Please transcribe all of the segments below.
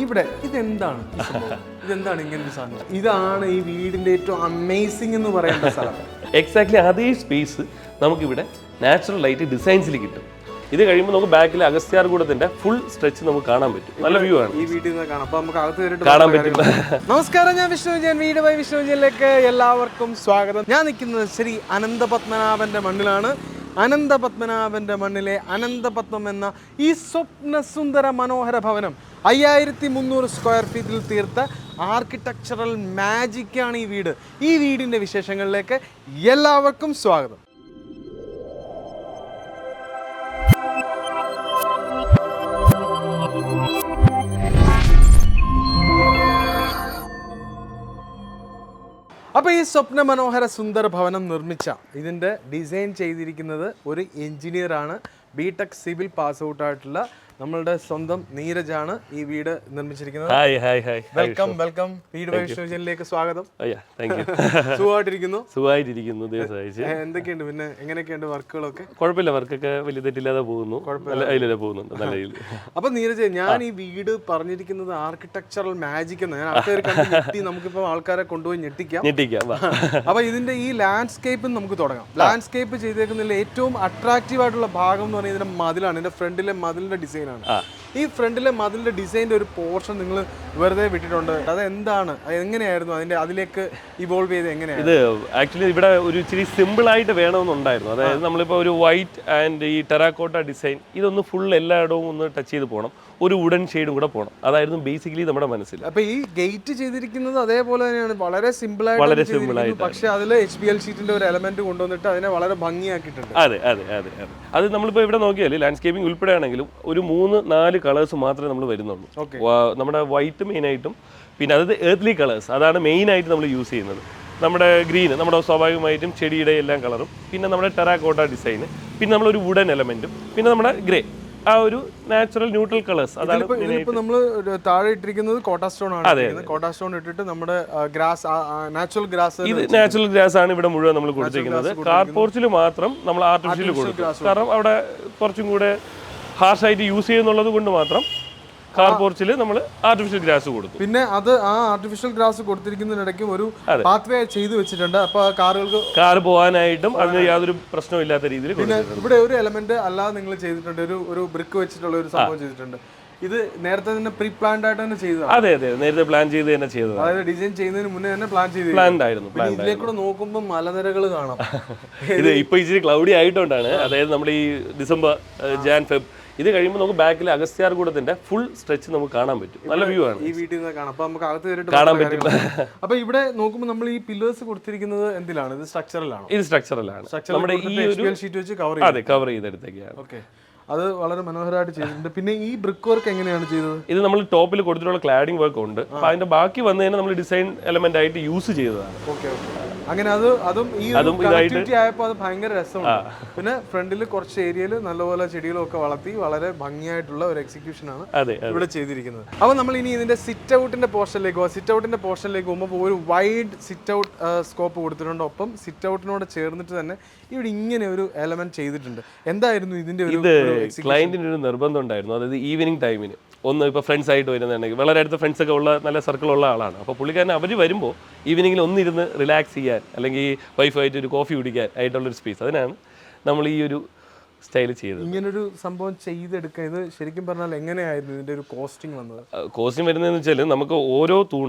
ഇവിടെ ഇതെന്താണ് ഇതെന്താണ് ഇങ്ങനൊരു സാധനം? ഇതാണ് ഈ വീടിന്റെ ഏറ്റവും അമേസിംഗ് എന്ന് പറയുന്ന സ്ഥലം. എക്സാക്ട്ലി അതേ സ്പേസ് നമുക്കിവിടെ നാച്ചുറൽ ലൈറ്റ് ഡിസൈൻസിൽ കിട്ടും. ഇത് കഴിയുമ്പോൾ നമുക്ക് ബാക്കിൽ അഗസ്ത്യാർകൂടത്തിന്റെ ഫുൾ സ്ട്രെച്ച് നമുക്ക് കാണാൻ പറ്റും. നല്ല വ്യൂ ആണ് ഈ വീട്ടിൽ നിന്ന് കാണാം. അപ്പൊ നമുക്ക് അകത്ത് കയറിയിട്ട് കാണാൻ പറ്റും. നമസ്കാരം, ഞാൻ വിഷ്ണു വിജയൻ. വീട് ബൈ വിഷ്ണു വിജയനിലേക്ക് എല്ലാവർക്കും സ്വാഗതം. ഞാൻ നിൽക്കുന്നത് ശ്രീ അനന്തപത്മനാഭന്റെ മണ്ണിലാണ്. അനന്തപത്മനാഭന്റെ മണ്ണിലെ അനന്തപത്മം എന്ന ഈ സ്വപ്നസുന്ദര മനോഹര ഭവനം 5300 സ്ക്വയർ ഫീറ്റിൽ തീർത്ത ആർക്കിടെക്ചറൽ മാജിക്കാണ് ഈ വീട്. ഈ വീടിൻ്റെ വിശേഷങ്ങളിലേക്ക് എല്ലാവർക്കും സ്വാഗതം. അപ്പോൾ ഈ സ്വപ്ന മനോഹര സുന്ദര ഭവനം നിർമ്മിച്ച ഇതിൻ്റെ ഡിസൈൻ ചെയ്തിരിക്കുന്നത് ഒരു എഞ്ചിനീയറാണ്. ബിടെക് സിവിൽ പാസ് ഔട്ട് ആയിട്ടുള്ള നമ്മളുടെ സ്വന്തം നീരജാണ് ഈ വീട് നിർമ്മിച്ചിരിക്കുന്നത്. Welcome welcome. വീട് ബൈ വിഷ്ണു വിജയനിലേക്ക് സ്വാഗതം. സുഖമായിട്ടിരിക്കുന്നു? സുഖമായിട്ടിരിക്കുന്നു. എന്തൊക്കെയുണ്ട് പിന്നെ, എങ്ങനെയൊക്കെയുണ്ട് വർക്കുകളൊക്കെ? കുഴപ്പമില്ല, വർക്കൊക്കെ വലിയ തെറ്റില്ലാതെ പോകുന്നു. പോകുന്നുണ്ട് നല്ല രീതിയിൽ. അപ്പൊ നീരജ്, ഞാൻ ഈ വീട് പറഞ്ഞിരിക്കുന്നത് ആർക്കിടെക്ചറൽ മാജിക് എന്ന്. ഞാൻ ആൾക്കാർ കണ്ട് നമുക്കിപ്പോ ആൾക്കാരെ കൊണ്ടുപോയി ഞെട്ടിക്കാം. അപ്പൊ ഇതിന്റെ ഈ ലാൻഡ്സ്കേപ്പ് നമുക്ക് തുടങ്ങാം. ലാൻഡ്സ്കേപ്പ് ചെയ്തേക്കുന്നതിൽ ഏറ്റവും അട്രാക്റ്റീവ് ആയിട്ടുള്ള ഭാഗം എന്ന് പറയുന്നത് ഇതിന്റെ മതിലാണ്. ഇതിന്റെ ഫ്രണ്ടിലെ മതിലിന്റെ ഡിസൈൻ. ഈ ഫ്രണ്ടിലെ മതിലിന്റെ ഡിസൈനിന്റെ ഒരു പോർഷൻ നിങ്ങൾ വെറുതെ വിട്ടിട്ടുണ്ട്. അത് എന്താണ്, എങ്ങനെയായിരുന്നു അതിലേക്ക് ഇവോൾവ് ചെയ്ത് എങ്ങനെയാണ്? ഇത് ആക്ച്വലി ഇവിടെ ഒരു ഇച്ചിരി സിമ്പിൾ ആയിട്ട് വേണമെന്നുണ്ടായിരുന്നു. അതായത് നമ്മളിപ്പോൾ ഒരു വൈറ്റ് ആൻഡ് ഈ ടെറാക്കോട്ട ഡിസൈൻ ഇതൊന്ന് ഫുൾ എല്ലായിടവും ഒന്ന് ടച്ച് ചെയ്ത് പോകണം. ഒരു വുഡൻ ഷെയ്ഡും കൂടെ പോകണം. അതായിരുന്നു ബേസിക്കലി നമ്മുടെ മനസ്സിൽ. അപ്പൊ ഈ ഗേറ്റ് ചെയ്തിരിക്കുന്നത് അതേപോലെ തന്നെയാണ്, വളരെ സിമ്പിൾ ആയിട്ട്. പക്ഷെ അതിൽ HBL ഷീറ്റിന്റെ ഒരു എലമെന്റ് കൊണ്ടുവന്നിട്ട് അതിനെ വളരെ ഭംഗിയാക്കിയിട്ടുണ്ട്. അതെ അതെ അതെ അതെ. അത് നമ്മളിപ്പോൾ ഇവിടെ നോക്കിയാൽ ലാൻഡ്സ്കേപ്പിംഗ് ഉൾപ്പെടെയാണെങ്കിലും ഒരു 3-4 കളേഴ്സ് മാത്രമേ നമ്മൾ വരുന്നുള്ളൂ. നമ്മുടെ വൈറ്റ് മെയിനായിട്ടും, പിന്നെ അത് എർത്ത്ലി കളേഴ്സ്, അതാണ് മെയിനായിട്ട് നമ്മൾ യൂസ് ചെയ്യുന്നത്. നമ്മുടെ ഗ്രീൻ, നമ്മുടെ സ്വാഭാവികമായിട്ടും ചെടിയുടെ എല്ലാം കളറും, പിന്നെ നമ്മുടെ ടെറാക്കോട്ട ഡിസൈൻ, പിന്നെ നമ്മളൊരു വുഡൻ എലമെന്റും, പിന്നെ നമ്മുടെ ഗ്രേ, ആ ഒരു നാച്ചുറൽ ന്യൂട്രൽ കളേഴ്സ്. അതാണ് നമ്മൾ താഴെ ഇട്ടിരിക്കുന്നത് കോട്ട സ്റ്റോൺ ആണ്. കോട്ട സ്റ്റോൺ ഇട്ടിട്ട് നമ്മുടെ ഗ്രാസ്, നാച്ചുറൽ ഗ്രാസ്, ഇത് നാച്ചുറൽ ഗ്രാസ് ആണ് ഇവിടെ മുഴുവൻ നമ്മൾ കൊടുത്തിരിക്കുന്നത്. കാർ പോർച്ചിൽ മാത്രം നമ്മൾ ആർട്ടിഫിഷ്യൽ കൊടുക്കും. കാരണം അവിടെ കുറച്ചും കൂടെ ഹാർഷായിട്ട് യൂസ് ചെയ്യുന്നുള്ളത് കൊണ്ട് മാത്രം കാർ പോർച്ചിൽ നമ്മൾ ആർട്ടിഫിഷ്യൽ ഗ്രാസ് കൊടുത്തു. പിന്നെ അത് ആ ആർട്ടിഫിഷ്യൽ ഗ്രാസ് കൊടുത്തിരിക്കുന്നതിനിടയ്ക്ക് ഒരു പാത്വേ ചെയ്തു വെച്ചിട്ടുണ്ട്. അപ്പൊ കാർ പോകാനായിട്ടും അതിന് യാതൊരു പ്രശ്നവും ഇല്ലാത്ത രീതിയിൽ. പിന്നെ ഇവിടെ ഒരു എലമെന്റ് അല്ലാതെ നിങ്ങൾ ചെയ്തിട്ടുണ്ട്, ഒരു ബ്രിക്ക് വെച്ചിട്ടുള്ള ഒരു സംഭവം ചെയ്തിട്ടുണ്ട്. ഇത് നേരത്തെ തന്നെ പ്രീ പ്ലാൻഡ് ആയിട്ട് തന്നെ ചെയ്തതാണ്? അതെ അതെ, നേരത്തെ പ്ലാൻ ചെയ്ത് തന്നെ ചെയ്തത്. അതായത് ഡിസൈൻ ചെയ്യുന്നതിന് മുന്നേ തന്നെ പ്ലാൻഡ് ആയിരുന്നു. ഇതിലേക്കൂടെ നോക്കുമ്പോൾ മലനിരകൾ കാണാം. ഇത് ഇപ്പൊ ഇച്ചിരി ക്ലൗഡി ആയിട്ടോണ്ടാണ്. അതായത് നമ്മുടെ ഈ ഡിസംബർ, ജാൻ, ഫെബ് ഇത് കഴിയുമ്പോൾ നമുക്ക് ബാക്കിൽ അഗസ്ത്യാർകൂടത്തിന്റെ ഫുൾ സ്ട്രെച്ച് നമുക്ക് കാണാൻ പറ്റും. നല്ല വ്യൂ ആണ് ഈ വീട്ടിൽ നിന്ന് കാണാം. അപ്പൊ നമുക്ക് അകത്ത് കയറിയിട്ട് കാണാൻ പറ്റും. അപ്പൊ ഇവിടെ നോക്കുമ്പോൾ നമ്മൾ ഈ പില്ലേഴ്സ് കൊടുത്തിരിക്കുന്നത് എന്തിലാണ്? ഇത് സ്ട്രക്ചറലാണ്. ഇത് സ്ട്രക്ചറലാണ്. നമ്മുടെ ഈ ഒരു ഷീറ്റ് വെച്ച് കവർ ചെയ്തെടുത്തേക്കാണ്. ഓക്കെ, അത് വളരെ മനോഹരമായിട്ട് ചെയ്തിട്ടുണ്ട്. പിന്നെ ഈ ബ്രിക്ക് വർക്ക് എങ്ങനെയാണ് ചെയ്തത്? ഇത് നമ്മൾ ടോപ്പിൽ കൊടുത്തിട്ടുള്ള ക്ലാഡിംഗ് വർക്ക് ഉണ്ട്. അപ്പൊ അതിന്റെ ബാക്കി വന്നതിനെ നമ്മൾ ഡിസൈൻ എലമെന്റ് ആയിട്ട് യൂസ് ചെയ്തതാണ്. ഓക്കെ, അങ്ങനെ അതും ഈ കണക്ടിവിറ്റി ആയപ്പോൾ അത് ഭയങ്കര രസമാണ്. പിന്നെ ഫ്രണ്ടിൽ കുറച്ച് ഏരിയയിൽ നല്ലപോലെ ചെടികളും ഒക്കെ വളർത്തി വളരെ ഭംഗിയായിട്ടുള്ള ഒരു എക്സിക്യൂഷൻ ആണ് ഇവിടെ ചെയ്തിരിക്കുന്നത്. അപ്പൊ നമ്മൾ ഇനി ഇതിന്റെ സിറ്റ് ഔട്ടിന്റെ പോർഷനിലേക്ക് പോകാം. സിറ്റ് ഔട്ടിന്റെ പോർഷനിലേക്ക് പോകുമ്പോൾ ഒരു വൈഡ് സിറ്റ് ഔട്ട് സ്കോപ്പ് കൊടുത്തിട്ടുണ്ട്. ഒപ്പം സിറ്റ് ഔട്ടിനോട് ചേർന്നിട്ട് തന്നെ ഇവിടെ ഇങ്ങനെ ഒരു എലമെന്റ് ചെയ്തിട്ടുണ്ട്. എന്തായിരുന്നു ഇതിന്റെ ഒരു ക്ലയന്റിന് ഒരു നിർബന്ധം ഉണ്ടായിരുന്നു. അതായത് ഈവനിങ് ടൈമിന് ഒന്ന് ഇപ്പോൾ ഫ്രണ്ട്സ് ആയിട്ട് വരുന്നുണ്ടെങ്കിൽ, വളരെ അടുത്ത ഫ്രണ്ട്സൊക്കെ ഉള്ള നല്ല സർക്കിളുള്ള ആളാണ്. അപ്പോൾ പുള്ളിക്കാരൻ അവർ വരുമ്പോൾ ഈവനിങ്ങിൽ ഒന്നിരുന്ന് റിലാക്സ് ചെയ്യാൻ, അല്ലെങ്കിൽ വൈഫായിട്ട് ഒരു കോഫി കുടിക്കാൻ ആയിട്ടുള്ളൊരു സ്പേസ്. അതിനാണ് നമ്മൾ ഈ ഒരു സ്റ്റൈൽ ചെയ്തത്. ഇങ്ങനൊരു സംഭവം ചെയ്തെടുക്കുക, ഇത് ശരിക്കും പറഞ്ഞാൽ എങ്ങനെയായിരുന്നു ഇതിൻ്റെ ഒരു കോസ്റ്റിംഗ് വന്നത്? കോസ്റ്റിംഗ് വരുന്നതെന്ന് വെച്ചാൽ നമുക്ക്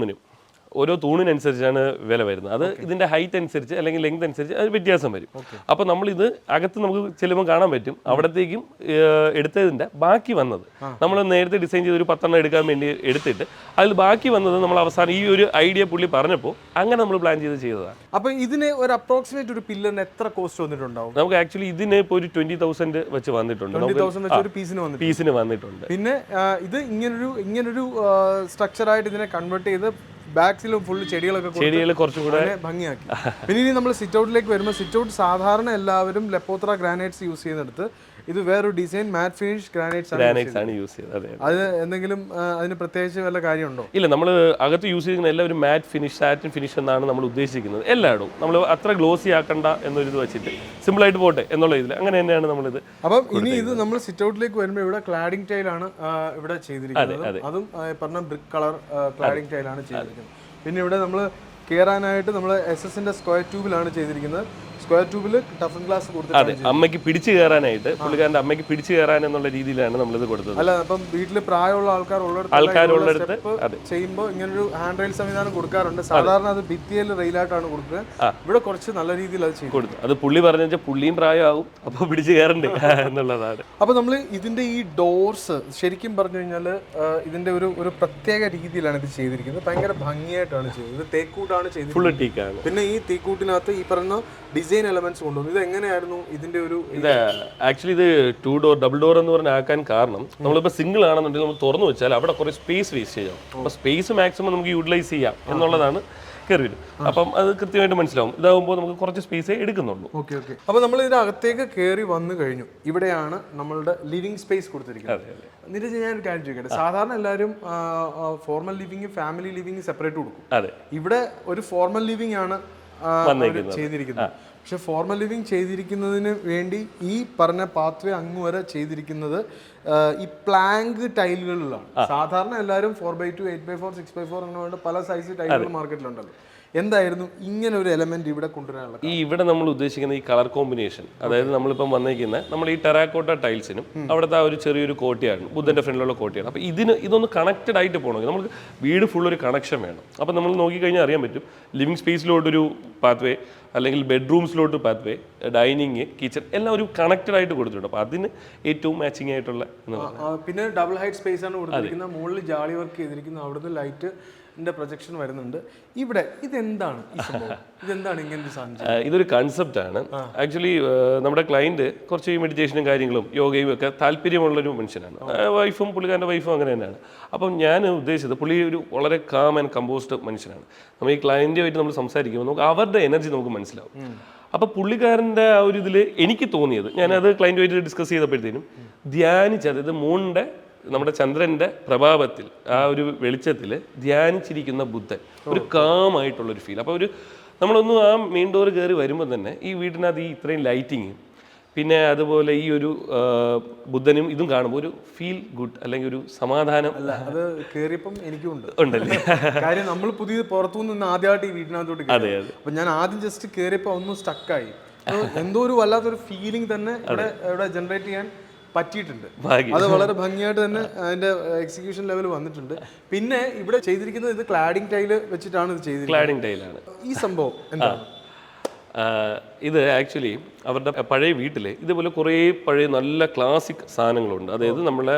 ഓരോ തൂണിനനുസരിച്ചാണ് വില വരുന്നത്. അത് ഇതിന്റെ ഹൈറ്റ് അനുസരിച്ച് അല്ലെങ്കിൽ ലെങ്ത് അനുസരിച്ച് അത് വ്യത്യാസം വരും. അപ്പോൾ നമ്മളിത് അകത്ത് നമുക്ക് ചെല്ലുമ്പോൾ കാണാൻ പറ്റും. അവിടത്തേക്കും എടുത്തതിന്റെ ബാക്കി വന്നത് നമ്മൾ നേരത്തെ ഡിസൈൻ ചെയ്ത് ഒരു 10 എടുക്കാൻ വേണ്ടി എടുത്തിട്ട് അതിൽ ബാക്കി വന്നത് നമ്മൾ അവസാനം ഈ ഒരു ഐഡിയ പുള്ളി പറഞ്ഞപ്പോൾ അങ്ങനെ നമ്മൾ പ്ലാൻ ചെയ്തതാണ്. അപ്പോൾ ഇതിന് ഒരു അപ്രോക്സിമേറ്റ് ഒരു പില്ലറിന് എത്ര കോസ്റ്റ് വന്നിട്ടുണ്ടാവും? നമുക്ക് ആക്ച്വലി ഇതിന് ഇപ്പോൾ ഒരു 20,000 വെച്ച് വന്നിട്ടുണ്ട്. 20,000 വെച്ച് ഒരു പീസിന് വന്നിട്ടുണ്ട്. പിന്നെ ഇത് ഇങ്ങനൊരു സ്ട്രക്ചറായിട്ട് ഇതിനെ കൺവേർട്ട് ചെയ്ത് ബാക്സിലും ഫുള്ള് ചെടികളൊക്കെ ചെടികൾ കുറച്ചും കൂടെ ഭംഗിയാക്കി. പിന്നെ ഇനി നമ്മൾ സിറ്റ് ഔട്ടിലേക്ക് വരുമ്പോൾ, സിറ്റ് ഔട്ട് സാധാരണ എല്ലാവരും ലെപ്പോത്ര ഗ്രാനൈറ്റ്സ് യൂസ് ചെയ്യുന്നിടത്ത് ഇത് വേറൊരു ഡിസൈൻ മാറ്റ് ഫിനിഷ് ഗ്രാനൈറ്റ്സ് ആണ് യൂസ് ചെയ്തത്. അത് എന്തെങ്കിലും അതിന് പ്രത്യേകിച്ച് വല്ല കാര്യമുണ്ടോ? ഇല്ല, നമ്മൾ അകത്ത് യൂസ് ചെയ്യുന്ന എല്ലാവരും മാറ്റ് ഫിനിഷ്, സാറ്റിൻ ഫിനിഷ് എന്നാണ് നമ്മൾ ഉദ്ദേശിക്കുന്നത്. എല്ലായിടും നമ്മൾ അത്ര ഗ്ലോസി ആക്കണ്ട എന്നൊരു ഇത് വെച്ചിട്ട് സിമ്പിളായിട്ട് പോട്ടെ എന്നുള്ള ഇതിൽ അങ്ങനെ തന്നെയാണ് നമ്മളിത്. അപ്പം ഇനി ഇത് നമ്മൾ സിറ്റ് ഔട്ടിലേക്ക് വരുമ്പോൾ ഇവിടെ ക്ലാഡിംഗ് ടൈലാണ് ഇവിടെ ചെയ്തിരിക്കുന്നത്. അതും പറഞ്ഞ ബ്രിക്ക് കളർ ക്ലാഡിംഗ് ടൈലാണ് ചെയ്തിരിക്കുന്നത്. പിന്നെ ഇവിടെ നമ്മൾ കയറാനായിട്ട് നമ്മൾ SS-ന്റെ സ്ക്വയർ ട്യൂബിലാണ് ചെയ്തിരിക്കുന്നത്. സ്ക്വയർ ട്യൂബിൽ ടഫൻ ഗ്ലാസ് കൊടുത്തിട്ടുണ്ട്. അമ്മയ്ക്ക് പിടിച്ചു കയറാനായിട്ട്, പുള്ളിക്കാരൻ്റെ അമ്മയ്ക്ക് പിടിച്ചു കയറാൻ എന്നുള്ള രീതിയിലാണ് നമ്മളിത് കൊടുത്തത്. അല്ല, അപ്പം വീട്ടിൽ പ്രായമുള്ള ആൾക്കാരുള്ളിടത്ത് ചെയ്യുമ്പോൾ ഇങ്ങനൊരു ഹാൻഡ് റെയിൽ സംവിധാനം കൊടുക്കാറുണ്ട്. സാധാരണ അത് ഭിത്തിയിൽ റെയിലായിട്ടാണ് കൊടുക്കുക. ഇവിടെ കുറച്ച് നല്ല രീതിയിൽ അത് ചെയ്തു കൊടുത്തു. അത് പുള്ളി പറഞ്ഞു വെച്ചാൽ പുള്ളിയും പ്രായമാകും, അപ്പോൾ പിടിച്ചു കയറണ്ടേ എന്നുള്ളതാണ്. അപ്പോൾ നമ്മൾ ഇതിന്റെ ഈ ഡോർസ് ശരിക്കും പറഞ്ഞു കഴിഞ്ഞാൽ ഇതിന്റെ ഒരു പ്രത്യേക രീതിയിലാണ് ഇത് ചെയ്തിരിക്കുന്നത്. ഭയങ്കര ഭംഗിയായിട്ടാണ് ചെയ്തത്. ഇത് തേക്കൂട്ടാണ് ചെയ്തത്, ഫുള്ള് ടീക്കാണ്. പിന്നെ ഈ തേക്കൂട്ടിനകത്ത് ഈ പറയുന്ന ഡിസൈൻ എലമെന്റ്സ് കൊണ്ടുവന്നു. ഇത് എങ്ങനെയായിരുന്നു ഇതിന്റെ ഒരു ഇത് ആക്ച്വലി ഇത് 2 ഡോർ ഡബിൾ ഡോർ എന്ന് പറഞ്ഞാൽ ആക്കാൻ കാരണം, നമ്മളിപ്പോൾ സിംഗിൾ ആണെന്നുണ്ടെങ്കിൽ നമ്മൾ തുറന്നു വെച്ചാൽ അവിടെ കുറേ സ്പേസ് വേസ്റ്റ് ചെയ്യാം. അപ്പോൾ സ്പേസ് മാക്സിമം നമുക്ക് യൂട്ടിലൈസ് ചെയ്യാം എന്നുള്ളതാണ് കയറി വരും. അപ്പം അത് കൃത്യമായിട്ട് മനസ്സിലാവും. ഇതാകുമ്പോൾ നമുക്ക് കുറച്ച് സ്പേസേ എടുക്കുന്നുള്ളൂ. ഓക്കെ. അപ്പോൾ നമ്മൾ ഇതിനകത്തേക്ക് കയറി വന്നു കഴിഞ്ഞു. ഇവിടെയാണ് നമ്മളുടെ ലിവിങ് സ്പേസ് കൊടുത്തിരിക്കുന്നത്. എന്നിട്ട് ഞാനൊരു കാര്യം ചോദിക്കട്ടെ, സാധാരണ എല്ലാവരും formal living family living separate കൊടുക്കും. ഇവിടെ ഒരു ഫോർമൽ ലിവിങ് ആണ് ചെയ്തിരിക്കുന്നത്. പക്ഷെ ഫോർമൽ ലിവിങ് ചെയ്തിരിക്കുന്നതിന് വേണ്ടി ഈ പറഞ്ഞ പാത്വേ അങ്ങ് വരെ ചെയ്തിരിക്കുന്നത് ഈ പ്ലാങ്ക് ടൈലുകളിലാണ്. സാധാരണ എല്ലാവരും 4x2, 8x4, 6x4 അങ്ങനെ വേണ്ട പല സൈസ് ടൈലുകൾ മാർക്കറ്റിലുണ്ടല്ലോ. എന്തായിരുന്നു ഇങ്ങനെ ഒരു എലമെന്റ് ഇവിടെ കൊണ്ടുവരാനുള്ള? ഇവിടെ നമ്മൾ ഉദ്ദേശിക്കുന്ന ഈ കളർ കോമ്പിനേഷൻ, അതായത് നമ്മളിപ്പം വന്നിരിക്കുന്ന നമ്മൾ ഈ ടെറാക്കോട്ട ടൈൽസിനും അവിടുത്തെ ആ ഒരു ചെറിയൊരു കോട്ടിയാണ്, ബുദ്ധന്റെ ഫ്രണ്ടിലുള്ള കോട്ടിയാണ്. അപ്പോൾ ഇതൊന്ന് കണക്റ്റഡ് ആയിട്ട് പോകണമെങ്കിൽ നമുക്ക് വീട് ഫുൾ ഒരു കണക്ഷൻ വേണം. അപ്പോൾ നമ്മൾ നോക്കിക്കഴിഞ്ഞാൽ അറിയാൻ പറ്റും, ലിവിങ് സ്പേസിലോട്ടൊരു പാത്വേ, അല്ലെങ്കിൽ ബെഡ്റൂംസിലോട്ട് പാത്വേ, ഡൈനിങ്, കിച്ചൺ എല്ലാം ഒരു കണക്റ്റഡ് ആയിട്ട് കൊടുത്തിട്ടുണ്ട്. അപ്പോൾ അതിന് ഏറ്റവും മാച്ചിങ് ആയിട്ടുള്ള പിന്നെ ഡബിൾ ഹൈറ്റ് സ്പേസ് ആണ് കൊടുത്തിരിക്കുന്നത്. മുകളിൽ ജാളി വർക്ക് ചെയ്തിരിക്കുന്നത്, അവിടുന്ന് ലൈറ്റ് പ്രൊജക്ഷൻ വരുന്നുണ്ട്. ഇവിടെ ഇതെന്താണ് ഇങ്ങനൊരു സാധനം? ഇതൊരു കൺസെപ്റ്റാണ്. ആക്ച്വലി നമ്മുടെ ക്ലയന്റ് കുറച്ച് മെഡിറ്റേഷനും കാര്യങ്ങളും യോഗയും ഒക്കെ താല്പര്യമുള്ളൊരു മനുഷ്യനാണ്. വൈഫും പുള്ളിക്കാരൻ്റെ വൈഫും അങ്ങനെ തന്നെയാണ്. അപ്പം ഞാൻ ഉദ്ദേശിച്ചത്, പുള്ളി ഒരു വളരെ കാം ആൻഡ് കമ്പോസ്ഡ് മനുഷ്യനാണ്. നമ്മൾ ഈ ക്ലയൻറ്റുമായിട്ട് നമ്മൾ സംസാരിക്കുമ്പോൾ നമുക്ക് അവരുടെ എനർജി നമുക്ക് മനസ്സിലാവും. അപ്പോൾ പുള്ളിക്കാരൻ്റെ ആ ഒരു ഇതിൽ എനിക്ക് തോന്നിയത്, ഞാനത് ക്ലയൻറ്റുമായിട്ട് ഡിസ്കസ് ചെയ്തപ്പോഴത്തേനും ധ്യാനിച്ചത്, ഇത് മൂണിൻ്റെ നമ്മുടെ ചന്ദ്രന്റെ പ്രഭാവത്തിൽ ആ ഒരു വെളിച്ചത്തിൽ ധ്യാനിച്ചിരിക്കുന്ന ബുദ്ധൻ, ഒരു കാമായിട്ടുള്ളൊരു ഫീൽ. അപ്പോൾ നമ്മളൊന്ന് ആ മെയിൻ ഡോർ കയറി വരുമ്പോൾ തന്നെ ഈ വീട്ടിനകത്ത് ഈ ഇത്രയും ലൈറ്റിങ്, പിന്നെ അതുപോലെ ഈ ഒരു ബുദ്ധനും ഇതും കാണുമ്പോൾ ഒരു ഫീൽ ഗുഡ്, അല്ലെങ്കിൽ ഒരു സമാധാനം. അല്ല, അത് കയറിയപ്പം എനിക്കും ഉണ്ടല്ലേ കാര്യം. നമ്മൾ പുതിയ പുറത്തുനിന്ന് ആദ്യമായിട്ട് ഈ വീട്ടിനകത്തോട്ട്. അതെ. അപ്പം ഞാൻ ആദ്യം ജസ്റ്റ് കയറിയപ്പോൾ ഒന്നും സ്റ്റക്കായി. എന്തോ ഒരു വല്ലാത്തൊരു ഫീലിംഗ് തന്നെ ഇവിടെ ജനറേറ്റ് ചെയ്യാൻ പറ്റിയിട്ടുണ്ട്. അത് വളരെ ഭംഗിയായിട്ട് തന്നെ അതിന്റെ എക്സിക്യൂഷൻ ലെവൽ വന്നിട്ടുണ്ട്. പിന്നെ ഇവിടെ ചെയ്തിരിക്കുന്നത് ഇത് ക്ലാഡിംഗ് ടൈല് വെച്ചിട്ടാണ് ഇത് ചെയ്തിരിക്കുന്നത്. ക്ലാഡിംഗ് ടൈലാണ് ഈ സംഭവം. എന്താണ് ഇത്? ആക്ച്വലി അവരുടെ പഴയ വീട്ടിൽ ഇതുപോലെ കുറേ പഴയ നല്ല ക്ലാസിക് സാധനങ്ങളുണ്ട്. അതായത് നമ്മളെ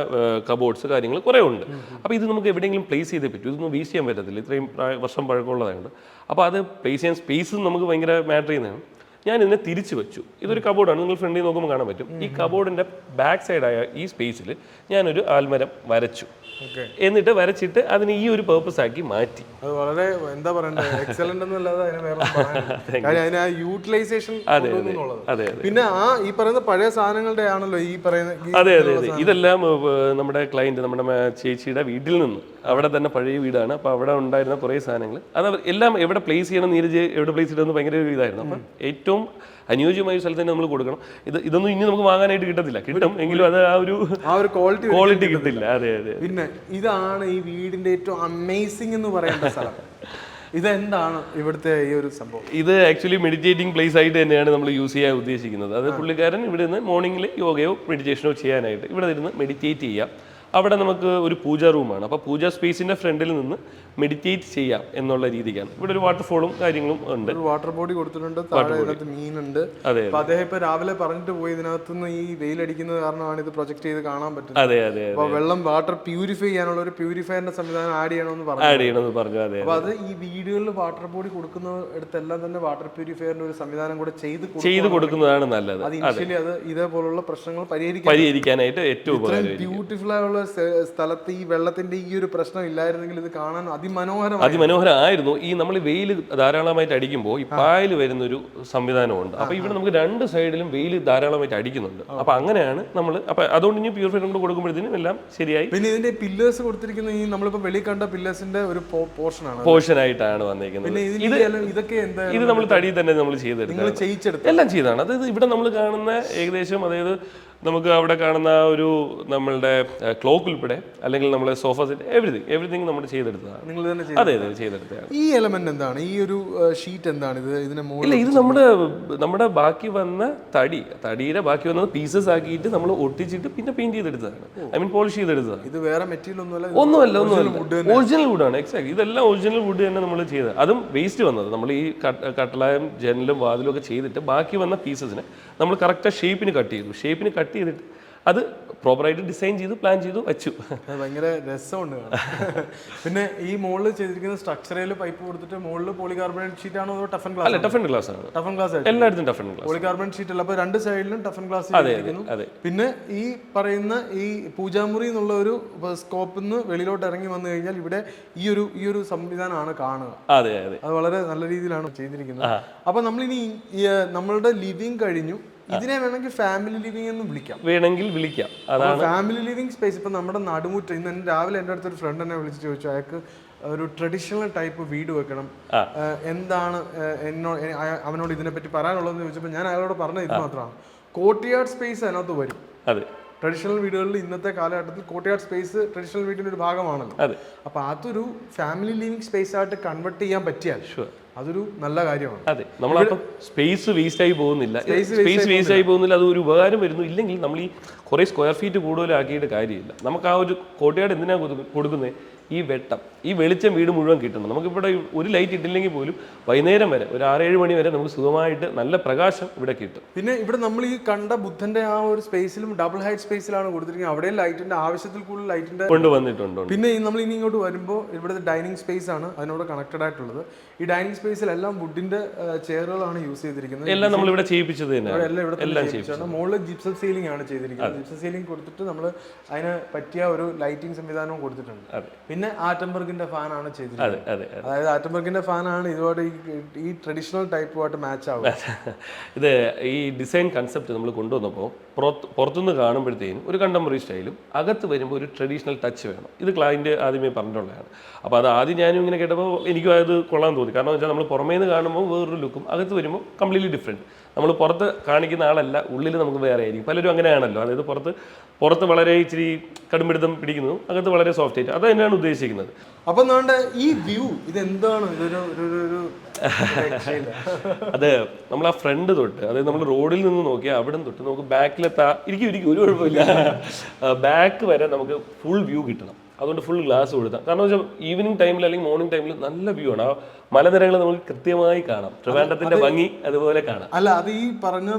കബോർഡ്സ് കാര്യങ്ങൾ കുറേ ഉണ്ട്. അപ്പോൾ ഇത് നമുക്ക് എവിടെയെങ്കിലും പ്ലേസ് ചെയ്തേ പറ്റും. ഇതൊന്നും വേസ്റ്റ് ചെയ്യാൻ പറ്റത്തില്ല, ഇത്രയും വർഷം പഴക്കമുള്ളതായത്. അപ്പോൾ അത് പ്ലേസ് ചെയ്യാൻ സ്പേസ് നമുക്ക് ഭയങ്കര മാറ്റർ ചെയ്യുന്നതാണ്. ഞാൻ ഇതിനെ തിരിച്ചു വെച്ചു. ഇതൊരു കബോർഡാണ്, നിങ്ങൾ ഫ്രണ്ടിൽ നോക്കുമ്പോൾ കാണാൻ പറ്റും. ഈ കബോർഡിൻ്റെ ബാക്ക് സൈഡായ ഈ സ്പേസിൽ ഞാനൊരു ആൽമരം വരച്ചു. എന്നിട്ട് വരച്ചിട്ട് അതിന് ഈ ഒരു പേർപ്പസ് ആക്കി മാറ്റി. അത് വളരെ എന്താ പറയണ്ടേ, എക്സലന്റ് എന്നല്ലാതെ അതിനെ യൂട്ടിലൈസേഷൻ. പിന്നെ ഈ പറയുന്ന പഴയ സാധനങ്ങളുടെ ആണല്ലോ ഈ പറയുന്ന. അതെ. ഇതെല്ലാം നമ്മുടെ ക്ലയന്റ്, നമ്മുടെ ചേച്ചിയുടെ വീട്ടിൽ നിന്ന്, അവിടെ തന്നെ പഴയ വീടാണ്. അപ്പോൾ അവിടെ ഉണ്ടായിരുന്ന കുറേ സാധനങ്ങൾ അത് എല്ലാം എവിടെ പ്ലേസ് ചെയ്യണം, നീരജ് എവിടെ പ്ലേസ് ചെയ്യണമെന്ന് ഭയങ്കര ഇതായിരുന്നു. അപ്പം ഏറ്റവും അനുയോജ്യമായ സ്ഥലത്ത് തന്നെ നമ്മൾ കൊടുക്കണം. ഇതൊന്നും ഇനി നമുക്ക് വാങ്ങാനായിട്ട് കിട്ടത്തില്ല, കിട്ടും എങ്കിലും അത് ആ ഒരു ക്വാളിറ്റി കിട്ടില്ല. അതെ. പിന്നെ ഇതാണ് ഈ വീടിന്റെ ഏറ്റവും അമേസിംഗ് എന്ന് പറയുന്ന സ്ഥലം. ഇതെന്താണ് ഇവിടുത്തെ ഈ ഒരു സംഭവം? ഇത് ആക്ച്വലി മെഡിറ്റേറ്റിംഗ് പ്ലേസ് ആയിട്ട് തന്നെയാണ് നമ്മൾ യൂസ് ചെയ്യാൻ ഉദ്ദേശിക്കുന്നത്. അത് പുള്ളിക്കാരൻ ഇവിടെ നിന്ന് മോർണിംഗിൽ യോഗയോ മെഡിറ്റേഷനോ ചെയ്യാനായിട്ട് ഇവിടെ ഇരുന്ന് മെഡിറ്റേറ്റ് ചെയ്യാം. അവിടെ നമുക്ക് ഒരു പൂജാ റൂമാണ്. അപ്പോൾ പൂജാ സ്പേസിന്റെ ഫ്രണ്ടിൽ നിന്ന് മെഡിറ്റേറ്റ് ചെയ്യാം എന്നുള്ള രീതിക്കാണ്. ഇവിടെ ഒരു വാട്ടർഫോളും കാര്യങ്ങളും ഉണ്ട്. ഒരു വാട്ടർ ബോഡി കൊടുത്തിട്ടുണ്ട്, താഴെ ഇതിനകത്ത് മീനുണ്ട്. അപ്പൊ അദ്ദേഹം ഇപ്പൊ രാവിലെ പറഞ്ഞിട്ട് പോയി, ഇതിനകത്തുനിന്ന് ഈ വെയിലടിക്കുന്നത് കാരണമാണ് ഇത് പ്രൊജക്ട് ചെയ്ത് കാണാൻ പറ്റുന്നത്. അതെ. അപ്പൊ വെള്ളം വാട്ടർ പ്യൂരിഫൈ ചെയ്യാനുള്ള ഒരു പ്യൂരിഫയറിന്റെ സംവിധാനം ആഡ് ചെയ്യണമെന്ന് പറഞ്ഞു. അപ്പൊ അത് ഈ വീടുകളിൽ വാട്ടർ ബോഡി കൊടുക്കുന്ന ഇടത്തെല്ലാം തന്നെ വാട്ടർ പ്യൂരിഫയറിന്റെ ഒരു സംവിധാനം കൂടെ ചെയ്ത് കൊടുക്കുന്നതാണ് നല്ലത്. അത് ഇനിഷ്യലി അത് ഇതേപോലുള്ള പ്രശ്നങ്ങൾ പരിഹരിക്കാനായിട്ട് ഏറ്റവും ബ്യൂട്ടിഫുൾ ആയുള്ള സ്ഥലത്ത് ഈ വെള്ളത്തിന്റെ ഈ ഒരു പ്രശ്നം ഇല്ലായിരുന്നെങ്കിൽ ഇത് കാണാൻ അതിമനോഹരമായി. അതിമനോഹരമായിരുന്നു. ഈ നമ്മൾ വെയിൽ ധാരാളമായിട്ട് അടിക്കുമ്പോൾ ഈ പായൽ വരുന്നൊരു സംവിധാനമുണ്ട്. അപ്പൊ ഇവിടെ നമുക്ക് രണ്ട് സൈഡിലും വെയിൽ ധാരാളമായിട്ട് അടിക്കുന്നുണ്ട്. അപ്പൊ അങ്ങനെയാണ് നമ്മൾ, അപ്പൊ അതുകൊണ്ട് ഇനി പ്യൂരിഫൈ നമ്മൾ കൊടുക്കുമ്പോഴത്തേനും എല്ലാം ശരിയായി. പിന്നെ ഇതിന്റെ പില്ലേഴ്സ് കൊടുത്തിരിക്കുന്ന ഈ നമ്മളിപ്പോ വെളി കണ്ട പില്ലേഴ്സിന്റെ ഒരു പോർഷൻ ആയിട്ടാണ് വന്നേക്കുന്നത്. ഇതൊക്കെ എന്താ, ഇത് നമ്മൾ തടി തന്നെ നമ്മൾ ചെയ്തെടുത്തത്, എല്ലാം ചെയ്താണ്. അതായത് ഇവിടെ നമ്മൾ കാണുന്ന ഏകദേശം, അതായത് നമുക്ക് അവിടെ കാണുന്ന ഒരു നമ്മളുടെ ക്ലോക്ക് ഉൾപ്പെടെ അല്ലെങ്കിൽ നമ്മളെ സോഫ സെറ്റ് എവറിഥിങ് നമ്മൾ ചെയ്തെടുത്തതാണ്. നിങ്ങൾ തന്നെ അതെ ചെയ്തെടുത്തതാണ്. ഈ എലമെന്റ് എന്താണ്, ഈ ഒരു ഷീറ്റ് എന്താണ് ഇത്? ഇതിനെ ഇല്ല, ഇത് നമ്മുടെ ബാക്കി വന്ന തടിയുടെ ബാക്കി വന്നത് പീസസ് ആക്കിയിട്ട് നമ്മൾ ഒട്ടിച്ചിട്ട് പിന്നെ പെയിന്റ് ചെയ്തെടുത്തതാണ്. ഐ മീൻ പോളിഷ് ചെയ്തെടുത്തതാണ്. ഇത് വേറെ മെറ്റീരിയൽ ഒന്നുമല്ല ഒറിജിനൽ വുഡാണ്. എക്സാക്ട് ഇതെല്ലാം ഒറിജിനൽ വുഡ് തന്നെ നമ്മൾ ചെയ്തത്. അതും വേസ്റ്റ് വന്നത് നമ്മൾ ഈ കട്ടളയും ജനലും വാതിലും ഒക്കെ ചെയ്തിട്ട് ബാക്കി വന്ന പീസസിനെ നമ്മൾ കറക്റ്റ് ഷേപ്പിന് കട്ട് ചെയ്തിട്ട് അത് പ്രോപ്പറായിട്ട് ഡിസൈൻ ചെയ്തു, പ്ലാൻ ചെയ്തു, വെച്ചു. ഭയങ്കര രസമുണ്ട്. പിന്നെ ഈ മുകളിൽ ചെയ്തിരിക്കുന്ന സ്ട്രക്ചറിൽ പൈപ്പ് കൊടുത്തിട്ട് മുകളിൽ പോളികാർബണേറ്റ് ഷീറ്റ് ആണോ അതോ ടഫൻ ഗ്ലാസ്? അല്ല, ടഫൻ ഗ്ലാസ് ആണ്. ടഫൻ ഗ്ലാസ് എല്ലായിടത്തും ടഫൻ ഗ്ലാസ്, പോളികാർബണേറ്റ് ഷീറ്റ് അല്ല. അപ്പൊ രണ്ട് സൈഡിലും ടഫൻ ഗ്ലാസ്. പിന്നെ ഈ പറയുന്ന ഈ പൂജാമുറി എന്നുള്ള ഒരു സ്കോപ്പിൽ നിന്ന് വെളിയിലോട്ട് ഇറങ്ങി വന്നു കഴിഞ്ഞാൽ ഇവിടെ ഈ ഒരു സംവിധാനമാണ് കാണുക. അതെ അതെ, അത് വളരെ നല്ല രീതിയിലാണ് ചെയ്തിരിക്കുന്നത്. അപ്പൊ നമ്മളിനി നമ്മളുടെ ലിവിങ് കഴിഞ്ഞു, ഇതിനെ വേണമെങ്കിൽ ഫാമിലി ലിവിംഗ് എന്ന് വിളിക്കാം. അതാണ് ഫാമിലി ലിവിംഗ് സ്പേസ്. ഇപ്പൊ നമ്മുടെ നടുമുറ്റം, ഇന്ന് രാവിലെ എൻ്റെ അടുത്തൊരു ഫ്രണ്ട് എന്നെ വിളിച്ചിട്ട് ചോദിച്ചു, അയാൾക്ക് ഒരു ട്രഡീഷണൽ ടൈപ്പ് വീട് വെക്കണം, എന്താണ് അവനോട് ഇതിനെപ്പറ്റി പറയാനുള്ളതെന്ന് ചോദിച്ചപ്പോൾ ഞാൻ അയാളോട് പറഞ്ഞത് ഇത് മാത്രമാണ്, കോർട്ട്യാർഡ് സ്പേസ് അതിനകത്ത് വരും. അതെ, ട്രഡീഷണൽ വീടുകളിൽ ഇന്നത്തെ കാലഘട്ടത്തിൽ കോർട്ട്യാർഡ് സ്പേസ് ട്രഡീഷണൽ വീടിന്റെ ഒരു ഭാഗമാണല്ലോ. അപ്പൊ അതൊരു ഫാമിലി ലിവിംഗ് സ്പേസ് ആയിട്ട് കൺവേർട്ട് ചെയ്യാൻ പറ്റിയാൽ അതൊരു നല്ല കാര്യമാണ്. അതെ, നമ്മളപ്പോൾ സ്പേസ് വേസ്റ്റ് ആയി പോകുന്നില്ല, അത് ഒരു ഉപകാരം വരുന്നു. ഇല്ലെങ്കിൽ നമ്മൾ ഈ കുറേ സ്ക്വയർ ഫീറ്റ് കൂടുതലാക്കിയിട്ട് കാര്യമില്ല. നമുക്ക് ആ ഒരു കോട്ടയാട് എന്തിനാ കൊടുക്കുന്നത്? ഈ വെട്ടം, ഈ വെളിച്ചം വീട് മുഴുവൻ കിട്ടണം. നമുക്കിവിടെ ഒരു ലൈറ്റ് ഇട്ടില്ലെങ്കിൽ പോലും വൈകുന്നേരം വരെ ഒരു 6-7 മണി വരെ നമുക്ക് സുഖമായിട്ട് നല്ല പ്രകാശം ഇവിടെ കിട്ടും. പിന്നെ ഇവിടെ നമ്മൾ ഈ കണ്ട ബുദ്ധന്റെ ആ ഒരു സ്പേസിലും ഡബിൾ ഹൈറ്റ് സ്പേസിലാണ് കൊടുത്തിരിക്കുന്നത്. അവിടെ ലൈറ്റിന്റെ ആവശ്യത്തിൽ കൂടുതൽ ലൈറ്റിന്റെ കൊണ്ടുവന്നിട്ടുണ്ട്. പിന്നെ നമ്മൾ ഇനി ഇങ്ങോട്ട് വരുമ്പോൾ ഇവിടുത്തെ ഡൈനിങ് സ്പേസ് ആണ് അതിനോട് കണക്റ്റഡ് ആയിട്ടുള്ളത്. ഈ ഡൈനിങ് സ്പേസിലെല്ലാം വുഡിന്റെ ചെയറുകളാണ് യൂസ് ചെയ്തിരിക്കുന്നത്. എല്ലാം നമ്മൾ ഇവിടെ ചെയ്യിപ്പിച്ചത് തന്നെ, മുകളിൽ ജിപ്സം സീലിംഗ് ആണ് ചെയ്തിരിക്കുന്നത്. ജിപ്സം സീലിംഗ് കൊടുത്തിട്ട് നമ്മൾ അതിന് പറ്റിയ ഒരു ലൈറ്റിംഗ് സംവിധാനവും കൊടുത്തിട്ടുണ്ട്. പിന്നെ ആറ്റംബർഗിന്റെ ഫാൻ ആണ് ചെയ്തിരിക്കുന്നത്. അതായത് ആറ്റംബർഗിന്റെ ഫാൻ ആണ് ഇതുമായിട്ട് ഈ ട്രഡീഷണൽ ടൈപ്പുമായിട്ട് മാച്ച് ആവും. ഇത് ഈ ഡിസൈൻ കൺസെപ്റ്റ് നമ്മൾ കൊണ്ടുവന്നപ്പോൾ പുറത്തുനിന്ന് കാണുമ്പോഴത്തേക്കും ഒരു കണ്ടംപററി സ്റ്റൈലും അകത്ത് വരുമ്പോൾ ഒരു ട്രഡീഷണൽ ടച്ച് വേണം. ഇത് ക്ലയൻറ്റ് ആദ്യമേ പറഞ്ഞിട്ടുള്ളതാണ്. അപ്പോൾ അത് ആദ്യം ഞാനും ഇങ്ങനെ കേട്ടപ്പോൾ എനിക്കും അത് കൊള്ളാൻ തോന്നി. കാരണം വെച്ചാൽ നമ്മൾ പുറമേ നിന്ന് കാണുമ്പോൾ വേറൊരു ലുക്കും, അകത്ത് വരുമ്പോൾ കംപ്ലീറ്റ്ലി ഡിഫറെൻറ്റ്. നമ്മൾ പുറത്ത് കാണിക്കുന്ന ആളല്ല, ഉള്ളിൽ നമുക്ക് വേറെ ആയിരിക്കും. പലരും അങ്ങനെയാണല്ലോ. അതായത് പുറത്ത് വളരെ ഇച്ചിരി കടുംപിടുത്തം പിടിക്കുന്നതും അകത്ത് വളരെ സോഫ്റ്റ് ആയിട്ട്, അത് തന്നെയാണ് ഉദ്ദേശിക്കുന്നത്. അപ്പം ഈ വ്യൂ ഇതെന്താണ്? അത് നമ്മൾ ആ ഫ്രണ്ട് തൊട്ട്, അതായത് നമ്മൾ റോഡിൽ നിന്ന് നോക്കിയാൽ അവിടെ തൊട്ട് നമുക്ക് ബാക്കിലെത്താ ഇരിക്കും ഒരു കുഴപ്പമില്ല, ബാക്ക് വരെ നമുക്ക് ഫുൾ വ്യൂ കിട്ടണം. അതുകൊണ്ട് ഫുൾ ഗ്ലാസ് കൊടുത്താൽ, കാരണം വെച്ചാൽ ഈവനിങ് ടൈമിൽ അല്ലെങ്കിൽ മോർണിംഗ് ടൈമിൽ നല്ല വ്യൂ ആണ്. ആ മലനിരകൾ നമുക്ക് കൃത്യമായി കാണാം, ട്രിവാൻഡ്രത്തിന്റെ ഭംഗി അതുപോലെ കാണാം. അല്ല, അത് ഈ പറഞ്ഞ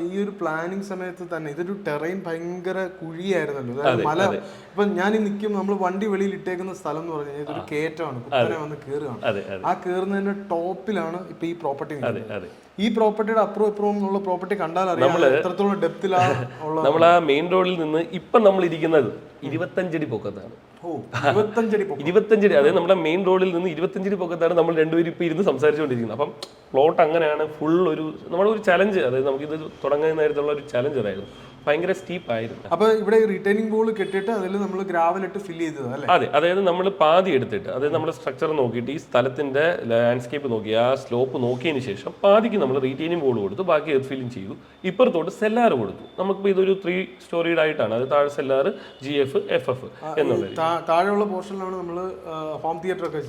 ഈ ഒരു പ്ലാനിങ് സമയത്ത് തന്നെ ഇതൊരു ടെറൈൻ ഭയങ്കര കുഴിയായിരുന്നല്ലോ. മല ഇപ്പൊ ഞാൻ നിൽക്കും, നമ്മൾ വണ്ടി വെളിയിൽ ഇട്ടേക്കുന്ന സ്ഥലം എന്ന് പറഞ്ഞാൽ ഇതൊരു കയറ്റമാണ്, കുത്തനെ വന്ന് കയറുകയാണ്. ആ കയറുന്നതിന്റെ ടോപ്പിലാണ് ഇപ്പൊ ഈ പ്രോപ്പർട്ടി. ഈ പ്രോപ്പർട്ടിയുടെ അപ്പുറം ഇപ്പുറം ഉള്ള പ്രോപ്പർട്ടി കണ്ടാൽ അറിയാം എത്രത്തോളം ഡെപ്തിലാണ് ഉള്ളത്. നമ്മൾ ആ മെയിൻ റോഡിൽ നിന്ന് ഇപ്പം നമ്മൾ ഇരിക്കുന്നത് 25 അടി പൊക്കത്താണ്. 25 അടി, അതായത് നമ്മുടെ മെയിൻ റോഡിൽ നിന്ന് 25 അടി പൊക്കത്താണ് നമ്മൾ രണ്ടുപേരും ഇപ്പൊ ഇരുന്ന് സംസാരിച്ചുകൊണ്ടിരിക്കുന്നത്. അപ്പം പ്ലോട്ട് അങ്ങനെയാണ്, ഫുൾ നമ്മുടെ ഒരു ചലഞ്ച്. അതായത് നമുക്കിത് തുടങ്ങുന്ന നേരത്തുള്ള ഒരു ചലഞ്ച് അതായിരുന്നു, ഭയങ്കര സ്റ്റീപ്പ് ആയിരുന്നു. അപ്പൊ ഇവിടെ റിട്ടേണിംഗ് ബോൾ കെട്ടിയിട്ട് അതിൽ നമ്മൾ ഗ്രാവലിട്ട് ഫില്ല് ചെയ്തത് അല്ലേ? അതെ, അതായത് നമ്മൾ പാതി എടുത്തിട്ട്, അതായത് നമ്മുടെ സ്ട്രക്ചർ നോക്കിയിട്ട് ഈ സ്ഥലത്തിന്റെ ലാൻഡ്സ്കേപ്പ് നോക്കി ആ സ്ലോപ്പ് നോക്കിയതിന് ശേഷം പാതിക്ക് നമ്മൾ റീറ്റെയിനിങ് ബോൾ കൊടുത്തു, ബാക്കി എർത്ത് ഫില്ലിംഗ് ചെയ്തു. ഇപ്പുറത്തോട്ട് സെല്ലാർ കൊടുത്തു. നമുക്കിപ്പോൾ ഇതൊരു 3 സ്റ്റോറീഡ് ആയിട്ടാണ്. അത് താഴെ സെല്ലാർ, GF, FF എന്നുള്ളത്. താഴെയുള്ള പോർഷനിലാണ് നമ്മൾ ഹോം തിയേറ്റർ ഒക്കെ,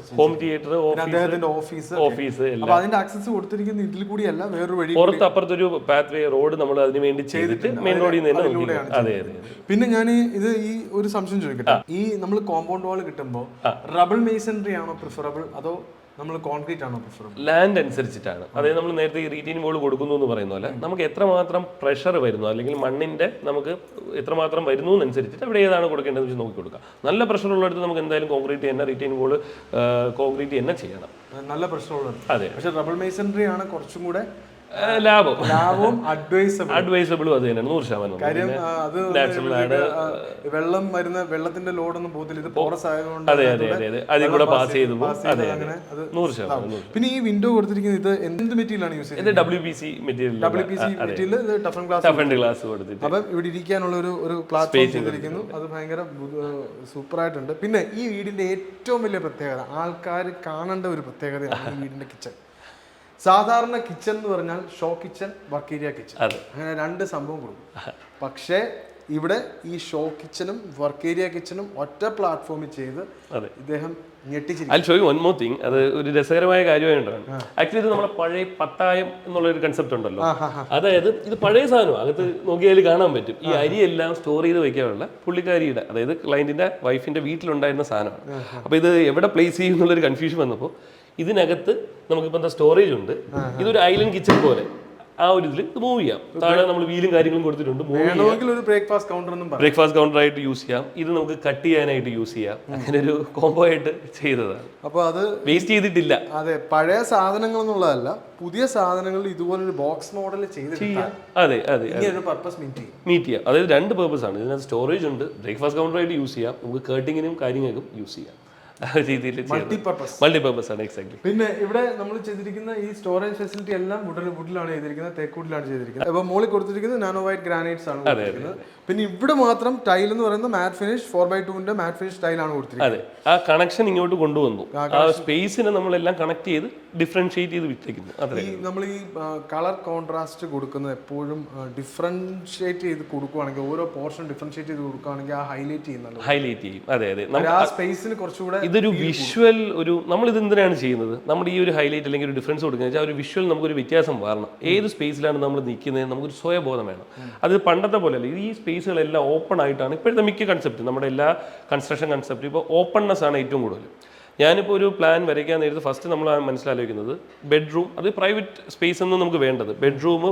അദ്ദേഹത്തിന്റെ ഓഫീസ്. അതിന്റെ ആക്സസ് കൊടുത്തിരിക്കുന്ന ഇതിൽ കൂടിയല്ല, വേറൊരു വഴി പുറത്ത് അപ്പുറത്തൊരു പാത്ത് വേ റോഡ് നമ്മൾ അതിന് വേണ്ടി ചെയ്തിട്ട് മെയിൻ റോഡിൽ. പിന്നെ ഞാൻ ഈ ഒരു സംശയം ചോദിക്കട്ടെ, ഈ നമ്മൾ കോമ്പൗണ്ട് വാൾ കിട്ടുമ്പോൾ റബിൾ മേസൺറി ആണോ പ്രിഫറബിൾ അതോ നമ്മൾ കോൺക്രീറ്റ് ആണോ പ്രിഫറബിൾ? ലാൻഡ് അനുസരിച്ചിട്ടാണ്. അതായത് നമ്മൾ നേരത്തെ ഈ റീറ്റെയിൻ ബോൾ കൊടുക്കുന്നു എന്ന് പറയുന്ന പോലെ നമുക്ക് എത്രമാത്രം പ്രഷർ വരുന്നു അല്ലെങ്കിൽ മണ്ണിന്റെ നമുക്ക് എത്രമാത്രം വരുന്നു എന്നനുസരിച്ചിട്ട് അവിടെ ഏതാണ് കൊടുക്കേണ്ടതെന്ന് വെച്ച് നോക്കി കൊടുക്കാം. നല്ല പ്രഷർ ഉള്ളിടത്ത് നമുക്ക് എന്തായാലും കോൺക്രീറ്റ് തന്നെ, റീറ്റെയിൻ ബോൾ കോൺക്രീറ്റ് തന്നെ ചെയ്യണം, നല്ല പ്രഷർ ഉള്ളത്. അതെ, പക്ഷെ റബിൾ മേസൺറി ആണ് കുറച്ചും കൂടെ ലാഭവും അഡ്വൈസബിളും അത് തന്നെയാണ് 100%. കാര്യം അത് വെള്ളം വരുന്ന വെള്ളത്തിന്റെ ലോഡൊന്നും പോകത്തില്ല, ഇത് പോറസ് ആയതുകൊണ്ട് അതിൽ കൂടെ പാസ് ചെയ്തു അങ്ങനെ അത് 100%. പിന്നെ ഈ വിൻഡോ കൊടുത്തിരിക്കുന്നത് ഇത് എന്ത് മെറ്റീരിയലാണ് യൂസ് ചെയ്യുന്നത്? WPC മെറ്റീരിയൽ, ടഫൻ ഗ്ലാസ് കൊടുത്തിട്ട്. അപ്പം ഇവിടെ ഇരിക്കാനുള്ള ഒരു പ്ലാറ്റ്ഫോം ചെയ്തിരിക്കുന്നു, അത് ഭയങ്കര സൂപ്പർ ആയിട്ടുണ്ട്. പിന്നെ ഈ വീടിന്റെ ഏറ്റവും വലിയ പ്രത്യേകത, ആൾക്കാർ കാണേണ്ട ഒരു പ്രത്യേകതയാണ് ഈ വീടിന്റെ കിച്ചൺ. സാധാരണ കിച്ചൺ എന്ന് പറഞ്ഞാൽ show kitchen, work area kitchen, അങ്ങനെ രണ്ട് സംഭവം കൊടുക്കും. പക്ഷേ ഇവിടെ ഈ ഷോ കിച്ചണും വർക്ക് ഏരിയ കിച്ചണും ഒറ്റ പ്ലാറ്റ്ഫോമിൽ ചെയ്ത് ഇദ്ദേഹം ഞെട്ടിച്ചിരിക്കും. അത് ഒരു രസകരമായ കാര്യമായിട്ടാണ്. ആക്ച്വലി ഇത് നമ്മുടെ പഴയ പത്തായം എന്നുള്ള ഒരു കൺസെപ്റ്റ് ഉണ്ടല്ലോ. അതായത് ഇത് പഴയ സാധനം, അകത്ത് നോക്കിയാൽ കാണാൻ പറ്റും. ഈ അരിയെല്ലാം സ്റ്റോർ ചെയ്ത് വെക്കാനുള്ള പുള്ളിക്കാരിയുടെ, അതായത് ക്ലയന്റിന്റെ വൈഫിന്റെ വീട്ടിലുണ്ടായിരുന്ന സാധനമാണ്. അപ്പൊ ഇത് എവിടെ പ്ലേസ് ചെയ്യും എന്നുള്ളൊരു കൺഫ്യൂഷൻ വന്നപ്പോൾ ഇതിനകത്ത് നമുക്കിപ്പോൾ എന്താ സ്റ്റോറേജ് ഉണ്ട്. ഇതൊരു ഐലൻഡ് കിച്ചൺ പോലെ ആ ഒരു ഇതിൽ മൂവ് ചെയ്യാം. താഴെ നമ്മൾ വീലും കാര്യങ്ങളും കൊടുത്തിട്ടുണ്ട്. ബ്രേക്ക്ഫാസ്റ്റ് കൗണ്ടർ ആയിട്ട് യൂസ് ചെയ്യാം. ഇത് നമുക്ക് കട്ട് ചെയ്യാനായിട്ട് യൂസ് ചെയ്യാം. അങ്ങനെ ഒരു കോംബോ ആയിട്ട് ചെയ്തതാണ്. അപ്പൊ അത് വേസ്റ്റ് ചെയ്തിട്ടില്ല. അതെ, പഴയ സാധനങ്ങൾ എന്നുള്ളതല്ല, പുതിയ സാധനങ്ങൾ ഇതുപോലൊരു ബോക്സ് മോഡൽ ചെയ്തിട്ട് അതെ പർപ്പസ് മീറ്റ് ചെയ്യാം. അതായത് രണ്ട് പേർപ്പസ് ആണ്. ഇതിനകത്ത് സ്റ്റോറേജ് ഉണ്ട്, ബ്രേക്ക്ഫാസ്റ്റ് കൗണ്ടർ ആയിട്ട് യൂസ് ചെയ്യാം, നമുക്ക് കേർട്ടിങ്ങിനും കാര്യങ്ങൾക്കും യൂസ് ചെയ്യാം. മൾട്ടിപർപ്പസ് ആണ്. എക്സാക്ട്ലി. പിന്നെ ഇവിടെ നമ്മൾ ചെയ്തിരിക്കുന്ന ഈ സ്റ്റോറേജ് ഫെസിലിറ്റി എല്ലാം വുഡിലാണ് ചെയ്തിരിക്കുന്നത്, തേക്കൂട്ടിലാണ് ചെയ്തിരിക്കുന്നത്. അപ്പൊ മുകളിൽ കൊടുത്തിരിക്കുന്നത് നാനോ വൈറ്റ് ഗ്രാനൈറ്റ്സ് ആണ് കൊടുത്തിരിക്കുന്നത്. പിന്നെ ഇവിടെ മാത്രം ടൈൽ എന്ന് പറയുന്നത് മാറ്റ് ഫിനിഷ് 4x2 മാറ്റ് ഫിനിഷ് ടൈലാണ് കൊടുത്തിരിക്കുന്നത്. ആ കണക്ഷൻ ഇങ്ങോട്ട് കൊണ്ടുവന്നു. ആ സ്പേസിനെ നമ്മളെല്ലാം കണക്ട് ചെയ്ത് ഡിഫറൻഷിയേറ്റ് ചെയ്ത് വിറ്റിരിക്കുന്നു. നമ്മൾ ഈ കളർ കോൺട്രാസ്റ്റ് കൊടുക്കുന്നത് എപ്പോഴും ഡിഫറൻഷിയേറ്റ് ചെയ്ത് കൊടുക്കുകയാണെങ്കിൽ, ഓരോ പോർഷൻ ഡിഫറൻഷിയേറ്റ് ചെയ്ത് കൊടുക്കുകയാണെങ്കിൽ ആ ഹൈലൈറ്റ് ചെയ്യും. അതെ ആ സ്പേസിന് കുറച്ചുകൂടെ ഇതൊരു വിഷ്വൽ, നമ്മൾ ഇത് എന്തിനാണ് ചെയ്യുന്നത്? നമ്മുടെ ഈ ഒരു ഹൈലൈറ്റ് അല്ലെങ്കിൽ ഒരു ഡിഫറൻസ് കൊടുക്കുന്നത് ഒരു വിഷ്വൽ നമുക്കൊരു വ്യത്യാസം വരണം. ഏത് സ്പേസിലാണ് നമ്മൾ നിൽക്കുന്നത് നമുക്കൊരു സ്വയബോധം വേണം. അത് പണ്ടത്തെ പോലെ അല്ല. ഈ സ്പേസുകളെല്ലാം ഓപ്പൺ ആയിട്ടാണ് ഇപ്പോഴത്തെ മിക്ക കൺസെപ്റ്റ്. നമ്മുടെ എല്ലാ കൺസ്ട്രക്ഷൻ കൺസെപ്റ്റ് ഇപ്പോൾ ഓപ്പൺനെസ് ആണ് ഏറ്റവും കൂടുതൽ. ഞാനിപ്പോൾ ഒരു പ്ലാൻ വരയ്ക്കാൻ നേരത്ത് ഫസ്റ്റ് നമ്മൾ മനസ്സിലാലോചിക്കുന്നത് ബെഡ്റൂം, അത് പ്രൈവറ്റ് സ്പേസ് ഒന്നും നമുക്ക് വേണ്ടത് ബെഡ്റൂം,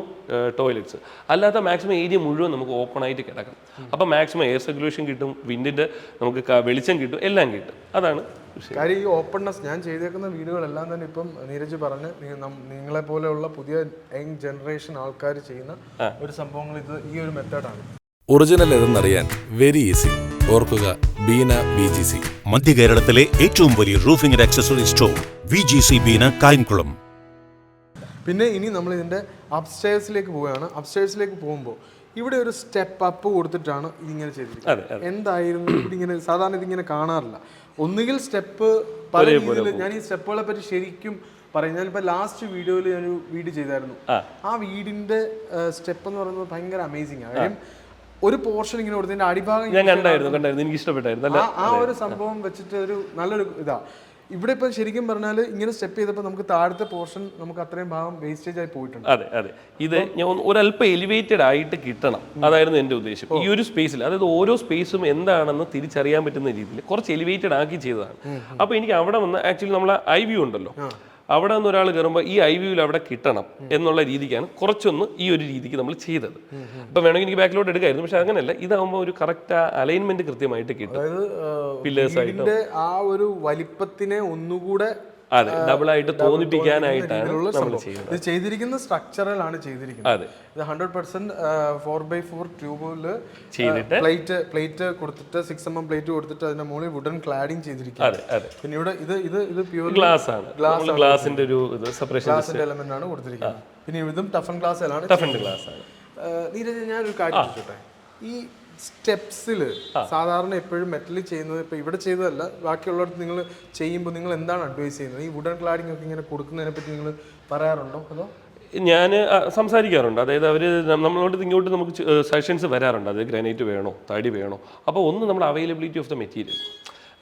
ടോയ്ലറ്റ്സ്, അല്ലാത്ത മാക്സിമം ഏരിയ മുഴുവൻ നമുക്ക് ഓപ്പൺ ആയിട്ട് കിടക്കാം. അപ്പോൾ മാക്സിമം എയർ സർക്കുലേഷൻ കിട്ടും, വിൻഡിൻ്റെ നമുക്ക് വെളിച്ചം കിട്ടും, എല്ലാം കിട്ടും. അതാണ് കാര്യം. ഈ ഓപ്പൺനെസ് ഞാൻ ചെയ്തേക്കുന്ന വീടുകളെല്ലാം തന്നെ ഇപ്പം നീരജ് പറഞ്ഞ് നിങ്ങളെ പോലെയുള്ള പുതിയ യങ് ജനറേഷൻ ആൾക്കാർ ചെയ്യുന്ന ഒരു സംഭവങ്ങൾ ഈ ഒരു മെത്തേഡാണ്. ഒറിജിനൽ ഏതെന്നറിയാൻ വെരി ഈസി. ഓർക്കുക, ബീന VGC. മധ്യ കേരളത്തിലെ ഏറ്റവും വലിയ roofing and accessory store VGC Beena, Kayamkulam. പിന്നെ ഇനി നമ്മൾ ഇതിന്റെ അപ്സ്റ്റേഴ്സിലേക്ക് പോവുകയാണ്. അപ്സ്റ്റേഴ്സിലേക്ക് പോകുമ്പോൾ ഇവിടെ ഒരു സ്റ്റെപ്പ് അപ്പ് കൊടുത്തിട്ടാണ് ഇതിങ്ങനെ ചെയ്തിരിക്കുന്നത്. എന്തായിരുന്നു ഇതിങ്ങനെ സാധാരണ ഇതിങ്ങനെ കാണാറില്ല. ഒന്നുകിൽ സ്റ്റെപ്പ് പല രീതിയിൽ. ഞാൻ ഈ സ്റ്റെപ്പുകളെ പറ്റി ശരിക്കും പറയും. ഞാനിപ്പോൾ ലാസ്റ്റ് വീഡിയോയിൽ ഞാനൊരു വീട് ചെയ്തായിരുന്നു. ആ വീടിന്റെ സ്റ്റെപ്പ് എന്ന് പറയുന്നത് ഭയങ്കര അമേസിംഗ് ആണ്. കാര്യം ഒരു പോർഷൻ ഇങ്ങനെ കൊടുത്തതിന്റെ അടിഭാഗം ഞാൻ കണ്ടായിരുന്നു, എനിക്ക് ഇഷ്ടപ്പെട്ടായിരുന്നു. ആ ഒരു സംഭവം വെച്ചിട്ട് ഒരു നല്ലൊരു ഇതാ. ഇവിടെ ഇപ്പൊ ശരിക്കും പറഞ്ഞാൽ ഇങ്ങനെ സ്റ്റെപ്പ് ചെയ്തപ്പോൾ നമുക്ക് താഴത്തെ പോർഷൻ നമുക്ക് അത്രയും ഭാഗം വേസ്റ്റേജ് ആയി പോയിട്ടുണ്ട്. അതെ ഇത് ഞാൻ ഒരല്പം എലിവേറ്റഡ് ആയിട്ട് കിട്ടണം, അതായിരുന്നു എൻ്റെ ഉദ്ദേശം. ഈ ഒരു സ്പേസിൽ, അതായത് ഓരോ സ്പേസും എന്താണെന്ന് തിരിച്ചറിയാൻ പറ്റുന്ന രീതിയിൽ കുറച്ച് എലിവേറ്റഡ് ആക്കി ചെയ്തതാണ്. അപ്പോൾ എനിക്ക് അവിടെ വന്ന് ആക്ച്വലി നമ്മളെ ഐ വ്യൂ ഉണ്ടല്ലോ, അവിടെ നിന്ന് ഒരാൾ കയറുമ്പോൾ ഈ ഐ വ്യൂവിൽ അവിടെ കിട്ടണം എന്നുള്ള രീതിക്കാണ് കുറച്ചൊന്ന് ഈ ഒരു രീതിക്ക് നമ്മൾ ചെയ്തത്. അപ്പം വേണമെങ്കിൽ എനിക്ക് ബാക്കിലോട്ട് എടുക്കായിരുന്നു, പക്ഷെ അങ്ങനെയല്ല. ഇതാകുമ്പോൾ ഒരു കറക്റ്റ് അലൈൻമെന്റ് കൃത്യമായിട്ട് കിട്ടും. പില്ലേഴ്സ് ആയിട്ട് ആ ഒരു വലിപ്പത്തിനെ ഒന്നുകൂടെ ഡബിൾ ആയിട്ട് തോന്നിപ്പിക്കാനായിട്ടാണ് നമ്മൾ ചെയ്യുന്നത്. ഇത് ചെയ്തിരിക്കുന്ന സ്ട്രക്ചറിലാണ് ചെയ്തിരിക്കുന്നത്. ഇത് 100% 4x4 ട്യൂബിൽ ചെയ്തിട്ട് പ്ലേറ്റ് കൊടുത്തിട്ട് 6mm പ്ലേറ്റ് കൊടുത്തിട്ട് അതിന്റെ മുകളിൽ വുഡൻ ക്ലാഡിംഗ് ചെയ്തിരിക്കുന്നത്. പിന്നെ ഇവിടെ ഇത് പ്യൂർ ഗ്ലാസ് ആണ്. ഗ്ലാസിന്റെ ഒരു സെപ്പറേഷൻ എലമെന്റ് ആണ് കൊടുത്തിരിക്കുന്നത്. പിന്നെ ഇതും ടഫൻ ഗ്ലാസ് ആണ്. നീരജ്, ഞാനൊരു കാര്യം ചോദിച്ചോട്ടെ. ഈ സ്റ്റെപ്സിൽ സാധാരണ എപ്പോഴും മെറ്റലിൽ ചെയ്യുന്നത്, ഇപ്പൊ ഇവിടെ ചെയ്തതല്ല, ബാക്കിയുള്ളവർക്ക് നിങ്ങൾ ചെയ്യുമ്പോൾ നിങ്ങൾ എന്താണ് അഡ്വൈസ് ചെയ്യുന്നത്? ഈ വുഡൻ ക്ലാഡിംഗ് ഒക്കെ ഇങ്ങനെ കൊടുക്കുന്നതിനെ പറ്റി നിങ്ങൾ പറയാറുണ്ടോ? അതോ? ഞാൻ സംസാരിക്കാറുണ്ട്. അതായത് അവർ നമ്മളോട് ഇങ്ങോട്ട് നമുക്ക് സജഷൻസ് വരാറുണ്ട്. അത് ഗ്രാനൈറ്റ് വേണോ, തടി വേണോ. അപ്പോൾ ഒന്ന് നമ്മുടെ അവൈലബിലിറ്റി ഓഫ് ദ മെറ്റീരിയൽ.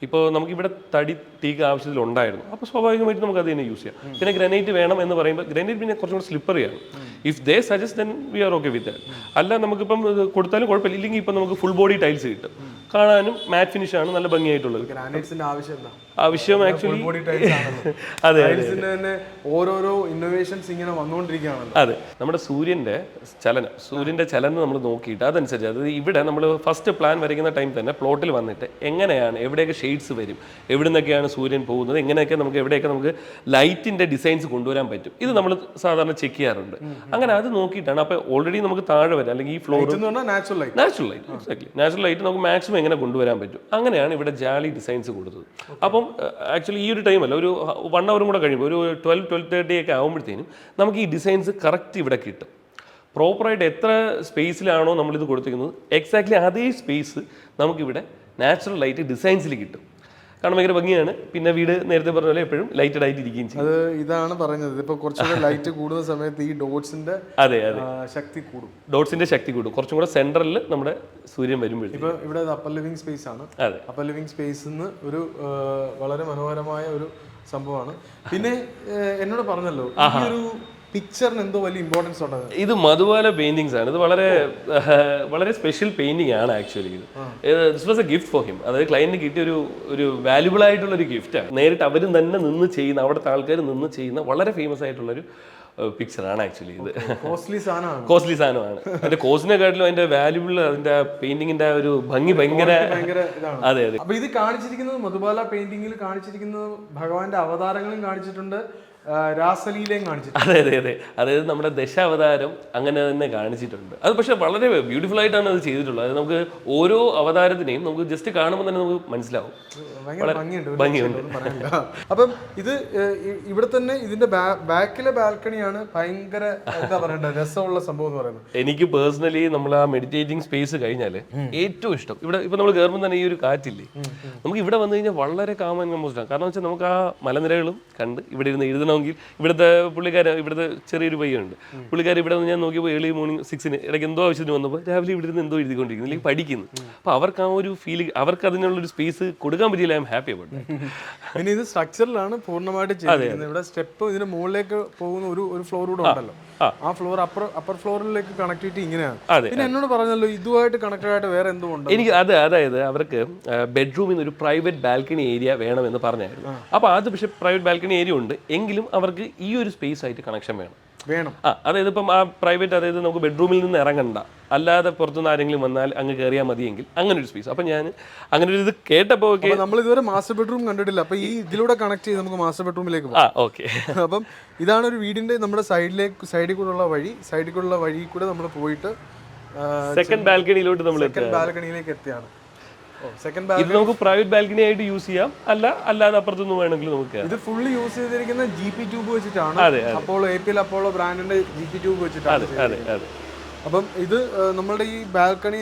ഇപ്പോൾ നമുക്കിവിടെ തടി ടീക്ക് ആവശ്യത്തിലുണ്ടായിരുന്നു, അപ്പോൾ സ്വാഭാവികമായിട്ട് നമുക്ക് അത് തന്നെ യൂസ് ചെയ്യാം. പിന്നെ ഗ്രാനൈറ്റ് വേണം എന്ന് പറയുമ്പോൾ ഗ്രാനൈറ്റ് പിന്നെ കുറച്ചും കൂടെ സ്ലിപ്പറിയാണ്. If they suggest then we are okay with that. അല്ല നമുക്കിപ്പം കൊടുത്താലും കുഴപ്പമില്ല. ഇല്ലെങ്കിൽ ഇപ്പം നമുക്ക് ഫുൾ ബോഡി ടൈൽസ് കിട്ടും, കാണാനും മാറ്റ് ഫിനിഷ് ആണ്, നല്ല ഭംഗിയായിട്ടുള്ളത്. ആവശ്യം ആക്ച്വലി അതെ, ഓരോരോ ഇന്നോവേഷൻസ് ഇങ്ങനെ വന്നുകൊണ്ടിരിക്കുകയാണല്ലോ. അതെ, നമ്മുടെ സൂര്യന്റെ ചലനം നമ്മൾ നോക്കിയിട്ട് അതനുസരിച്ച്, അതായത് ഇവിടെ നമ്മൾ ഫസ്റ്റ് പ്ലാൻ വരയ്ക്കുന്ന ടൈം തന്നെ പ്ലോട്ടിൽ വന്നിട്ട് എങ്ങനെയാണ് എവിടെയൊക്കെ ഷെയ്ഡ്സ് വരും, എവിടെ നിന്നൊക്കെയാണ് സൂര്യൻ പോകുന്നത്, എങ്ങനെയൊക്കെ നമുക്ക് എവിടെയൊക്കെ നമുക്ക് ലൈറ്റിൻ്റെ ഡിസൈൻസ് കൊണ്ടുവരാൻ പറ്റും. ഇത് നമ്മൾ സാധാരണ ചെക്ക് ചെയ്യാറുണ്ട്. അങ്ങനെ അത് നോക്കിയിട്ടാണ്. അപ്പോൾ ഓൾറെഡി നമുക്ക് താഴെ വരാം, അല്ലെങ്കിൽ ഈ floor natural light exactly natural light നമുക്ക് മാക്സിമം എങ്ങനെ കൊണ്ടുവരാൻ പറ്റും. അങ്ങനെയാണ് ഇവിടെ ജാലി ഡിസൈൻസ് കൊടുത്തത്. അപ്പം ആക്ച്വലി ഈ ഒരു ടൈമല്ല, ഒരു 1 hour കൂടെ കഴിയുമ്പോൾ ഒരു 12-12:30 ഒക്കെ ആകുമ്പോഴത്തേനും നമുക്ക് ഈ ഡിസൈൻസ് കറക്റ്റ് ഇവിടെ കിട്ടും. പ്രോപ്പറായിട്ട് എത്ര സ്പേസിലാണോ നമ്മളിത് കൊടുത്തിരിക്കുന്നത് എക്സാക്ട്ലി അതേ സ്പേസ് നമുക്കിവിടെ നാച്ചുറൽ ലൈറ്റ് ഡിസൈൻസിൽ കിട്ടും. കാരണം ഭയങ്കര ഭംഗിയാണ്. പിന്നെ വീട് നേരത്തെ പറഞ്ഞ പോലെ എപ്പോഴും ലൈറ്റഡ് ആയിട്ട് ഇരിക്കുകയും ചെയ്യും. അത് ഇതാണ് പറഞ്ഞത്, ഇപ്പൊ കുറച്ചുകൂടെ ലൈറ്റ് കൂടുന്ന സമയത്ത് ഈ ഡോട്ട്സിന്റെ ശക്തി കൂടും. ഡോട്ട്സിന്റെ ശക്തി കൂടും. കുറച്ചും കൂടെ സെന്ററിൽ നമ്മുടെ സൂര്യൻ വരുമ്പോഴത്തേക്കും. ഇപ്പൊ ഇവിടെ അപ്പർ ലിവിംഗ് സ്പേസ് ആണ്. അപ്പർ ലിവിംഗ് സ്പേസിന്ന് ഒരു വളരെ മനോഹരമായ ഒരു സംഭവമാണ്. പിന്നെ എന്നോട് പറഞ്ഞല്ലോ ഈ ഒരു പിക്ചറിന് എന്തോ വലിയ ഇമ്പോർട്ടൻസ് ഉണ്ട്. ഇത് മധുബാല പെയിന്റിങ്സ് ആണ്. ഇത് വളരെ സ്പെഷ്യൽ പെയിന്റിംഗ് ആണ് actually. This was A gift for him. അതായത് ക്ലയന്റിന് കിട്ടിയ ഒരു വാല്യുബിൾ ആയിട്ടുള്ള ഒരു ഗിഫ്റ്റാണ്. നേരിട്ട് അവരും തന്നെ നിന്ന് ചെയ്യുന്ന, അവിടുത്തെ ആൾക്കാർ നിന്ന് ചെയ്യുന്ന വളരെ ഫേമസ് ആയിട്ടുള്ളൊരു പിക്ചറാണ് ആക്ച്വലി. ഇത് കോസ്റ്റ്ലി സാധനമാണ്. അതിന്റെ കോസ്റ്റിനെക്കാട്ടിലും അതിന്റെ വാല്യുബിൾ, അതിന്റെ പെയിന്റിങ്ങിന്റെ ഒരു ഭംഗി ഭയങ്കര. അതെ. അപ്പൊ ഇത് കാണിച്ചിരിക്കുന്നത് മധുബാല പെയിന്റിംഗിൽ കാണിച്ചിരിക്കുന്നത് ഭഗവാന്റെ അവതാരങ്ങളും കാണിച്ചിട്ടുണ്ട്, രാസലീലയും കാണിച്ചിട്ടുണ്ട്. അതെ. അതായത് നമ്മുടെ ദശാവതാരം അങ്ങനെ തന്നെ കാണിച്ചിട്ടുണ്ട്. അത് പക്ഷെ വളരെ ബ്യൂട്ടിഫുൾ ആയിട്ടാണ് അത് ചെയ്തിട്ടുള്ളത്. അത് നമുക്ക് ഓരോ അവതാരത്തിനെയും നമുക്ക് ജസ്റ്റ് കാണുമ്പോൾ തന്നെ നമുക്ക് മനസ്സിലാവും. ഭംഗിയുണ്ട്. അപ്പം ഇത് ഇവിടെ തന്നെ ഇതിന്റെ ബാക്കിലെ ബാൽക്കണിയാണ് ഭയങ്കര എന്താ പറയണ്ടത് രസമുള്ള സംഭവം എന്ന് പറയുന്നത്. എനിക്ക് പേഴ്സണലി നമ്മൾ ആ മെഡിറ്റേറ്റിംഗ് സ്പേസ് കഴിഞ്ഞാൽ ഏറ്റവും ഇഷ്ടം ഇവിടെ. ഇപ്പൊ നമ്മൾ കയറുമ്പോൾ തന്നെ ഈ ഒരു കാറ്റില്ലേ, നമുക്ക് ഇവിടെ വന്നു കഴിഞ്ഞാൽ വളരെ കാം ആൻഡ് കമ്പോസ്ഡ് ആണ്. കാരണം വെച്ചാൽ നമുക്ക് ആ മലനിരകളും കണ്ട് ഇവിടെ ഇരുന്ന് എഴുതണമെങ്കിൽ ഇവിടുത്തെ പുള്ളിക്കാരൻ, ഇവിടുത്തെ ചെറിയൊരു പയ്യുണ്ട്, പുള്ളിക്കാരൻ ഇവിടെ നിന്ന് ഞാൻ നോക്കിയപ്പോൾ ഏർലി മോർണിംഗ് 6 ഇടയ്ക്ക് എന്തോ ആവശ്യത്തിന് വന്നപ്പോൾ രാവിലെ ഇവിടെ നിന്ന് എന്തോ എഴുതിക്കൊണ്ടിരിക്കുന്നു, അല്ലെങ്കിൽ പഠിക്കുന്നു. അപ്പോൾ അവർക്ക് ആ ഒരു ഫീൽ, അവർക്ക് അതിനുള്ളൊരു സ്പേസ് കൊടുക്കാൻ പറ്റിയില്ല. I am happy about that. പിന്നെ ഇത് സ്ട്രക്ചറിലാണ് പൂർണ്ണമായിട്ട് ചെയ്തിരിക്കുന്നത്. ഇവിടെ സ്റ്റെപ്പ് ഇതിന് മുകളിലേക്ക് പോകുന്ന ഒരു ഫ്ലോർ കൂടെ ഉണ്ടല്ലോ, ആ ഫ്ലോർ അപ്പർ ഫ്ലോറിലേക്ക് കണക്ടിവിറ്റി ഇങ്ങനെയാണ്. പിന്നെ എന്നോട് പറഞ്ഞല്ലോ ഇതുമായിട്ട് കണക്റ്റഡ് ആയിട്ട് വേറെ എന്തുകൊണ്ട് എനിക്ക് അതായത് അവർക്ക് ബെഡ്റൂമിൽ നിന്ന് ഒരു പ്രൈവറ്റ് ബാൽക്കണി ഏരിയ വേണമെന്ന് പറഞ്ഞായിരുന്നു. അപ്പോൾ അത് പക്ഷേ പ്രൈവറ്റ് ബാൽക്കണി ഏരിയ ഉണ്ട്, എങ്കിലും അവർക്ക് ഈ ഒരു സ്പേസ് ആയിട്ട് കണക്ഷൻ വേണം. അതായത് ഇപ്പം ആ പ്രൈവറ്റ്, അതായത് നമുക്ക് ബെഡ്റൂമിൽ നിന്ന് ഇറങ്ങണ്ട, അല്ലാതെ പുറത്തുനിന്ന് ആരെങ്കിലും വന്നാൽ അങ്ങ് കയറിയാൽ മതിയെങ്കിൽ അങ്ങനെ ഒരു സ്പേസ്. അപ്പം ഞാൻ അങ്ങനെ ഒരു ഇത് കേട്ടപ്പോൾ നമ്മൾ ഇതുവരെ മാസ്റ്റർ ബെഡ്റൂം കണ്ടിട്ടില്ല. അപ്പൊ ഈ ഇതിലൂടെ കണക്ട് ചെയ്ത് നമുക്ക് മാസ്റ്റർ ബെഡ്റൂമിലേക്ക് പോകാം. ഓക്കെ. അപ്പം ഇതാണ് ഒരു വീടിന്റെ നമ്മുടെ സൈഡിൽ കൂടെയുള്ള വഴി കൂടെ നമ്മൾ പോയിട്ട് സെക്കൻഡ് ബാൽക്കണിയിലോട്ട് നമ്മൾ ബാൽക്കണിയിലേക്ക് എത്തിയാണ്. ഇത് നമുക്ക് പ്രൈവറ്റ് ബാൽക്കണി ആയിട്ട് യൂസ് ചെയ്യാം, അല്ലാതെ അപ്പുറത്തൊന്നും വേണമെങ്കിൽ നമുക്ക്. ഇത് ഫുള്ളി യൂസ് ചെയ്തിരിക്കുന്ന GP ട്യൂബ് വെച്ചിട്ടാണ്. അപ്പോളോ ബ്രാൻഡിന്റെ GP ട്യൂബ് വെച്ചിട്ടാണ്. അപ്പം ഇത് നമ്മുടെ ഈ ബാൽക്കണി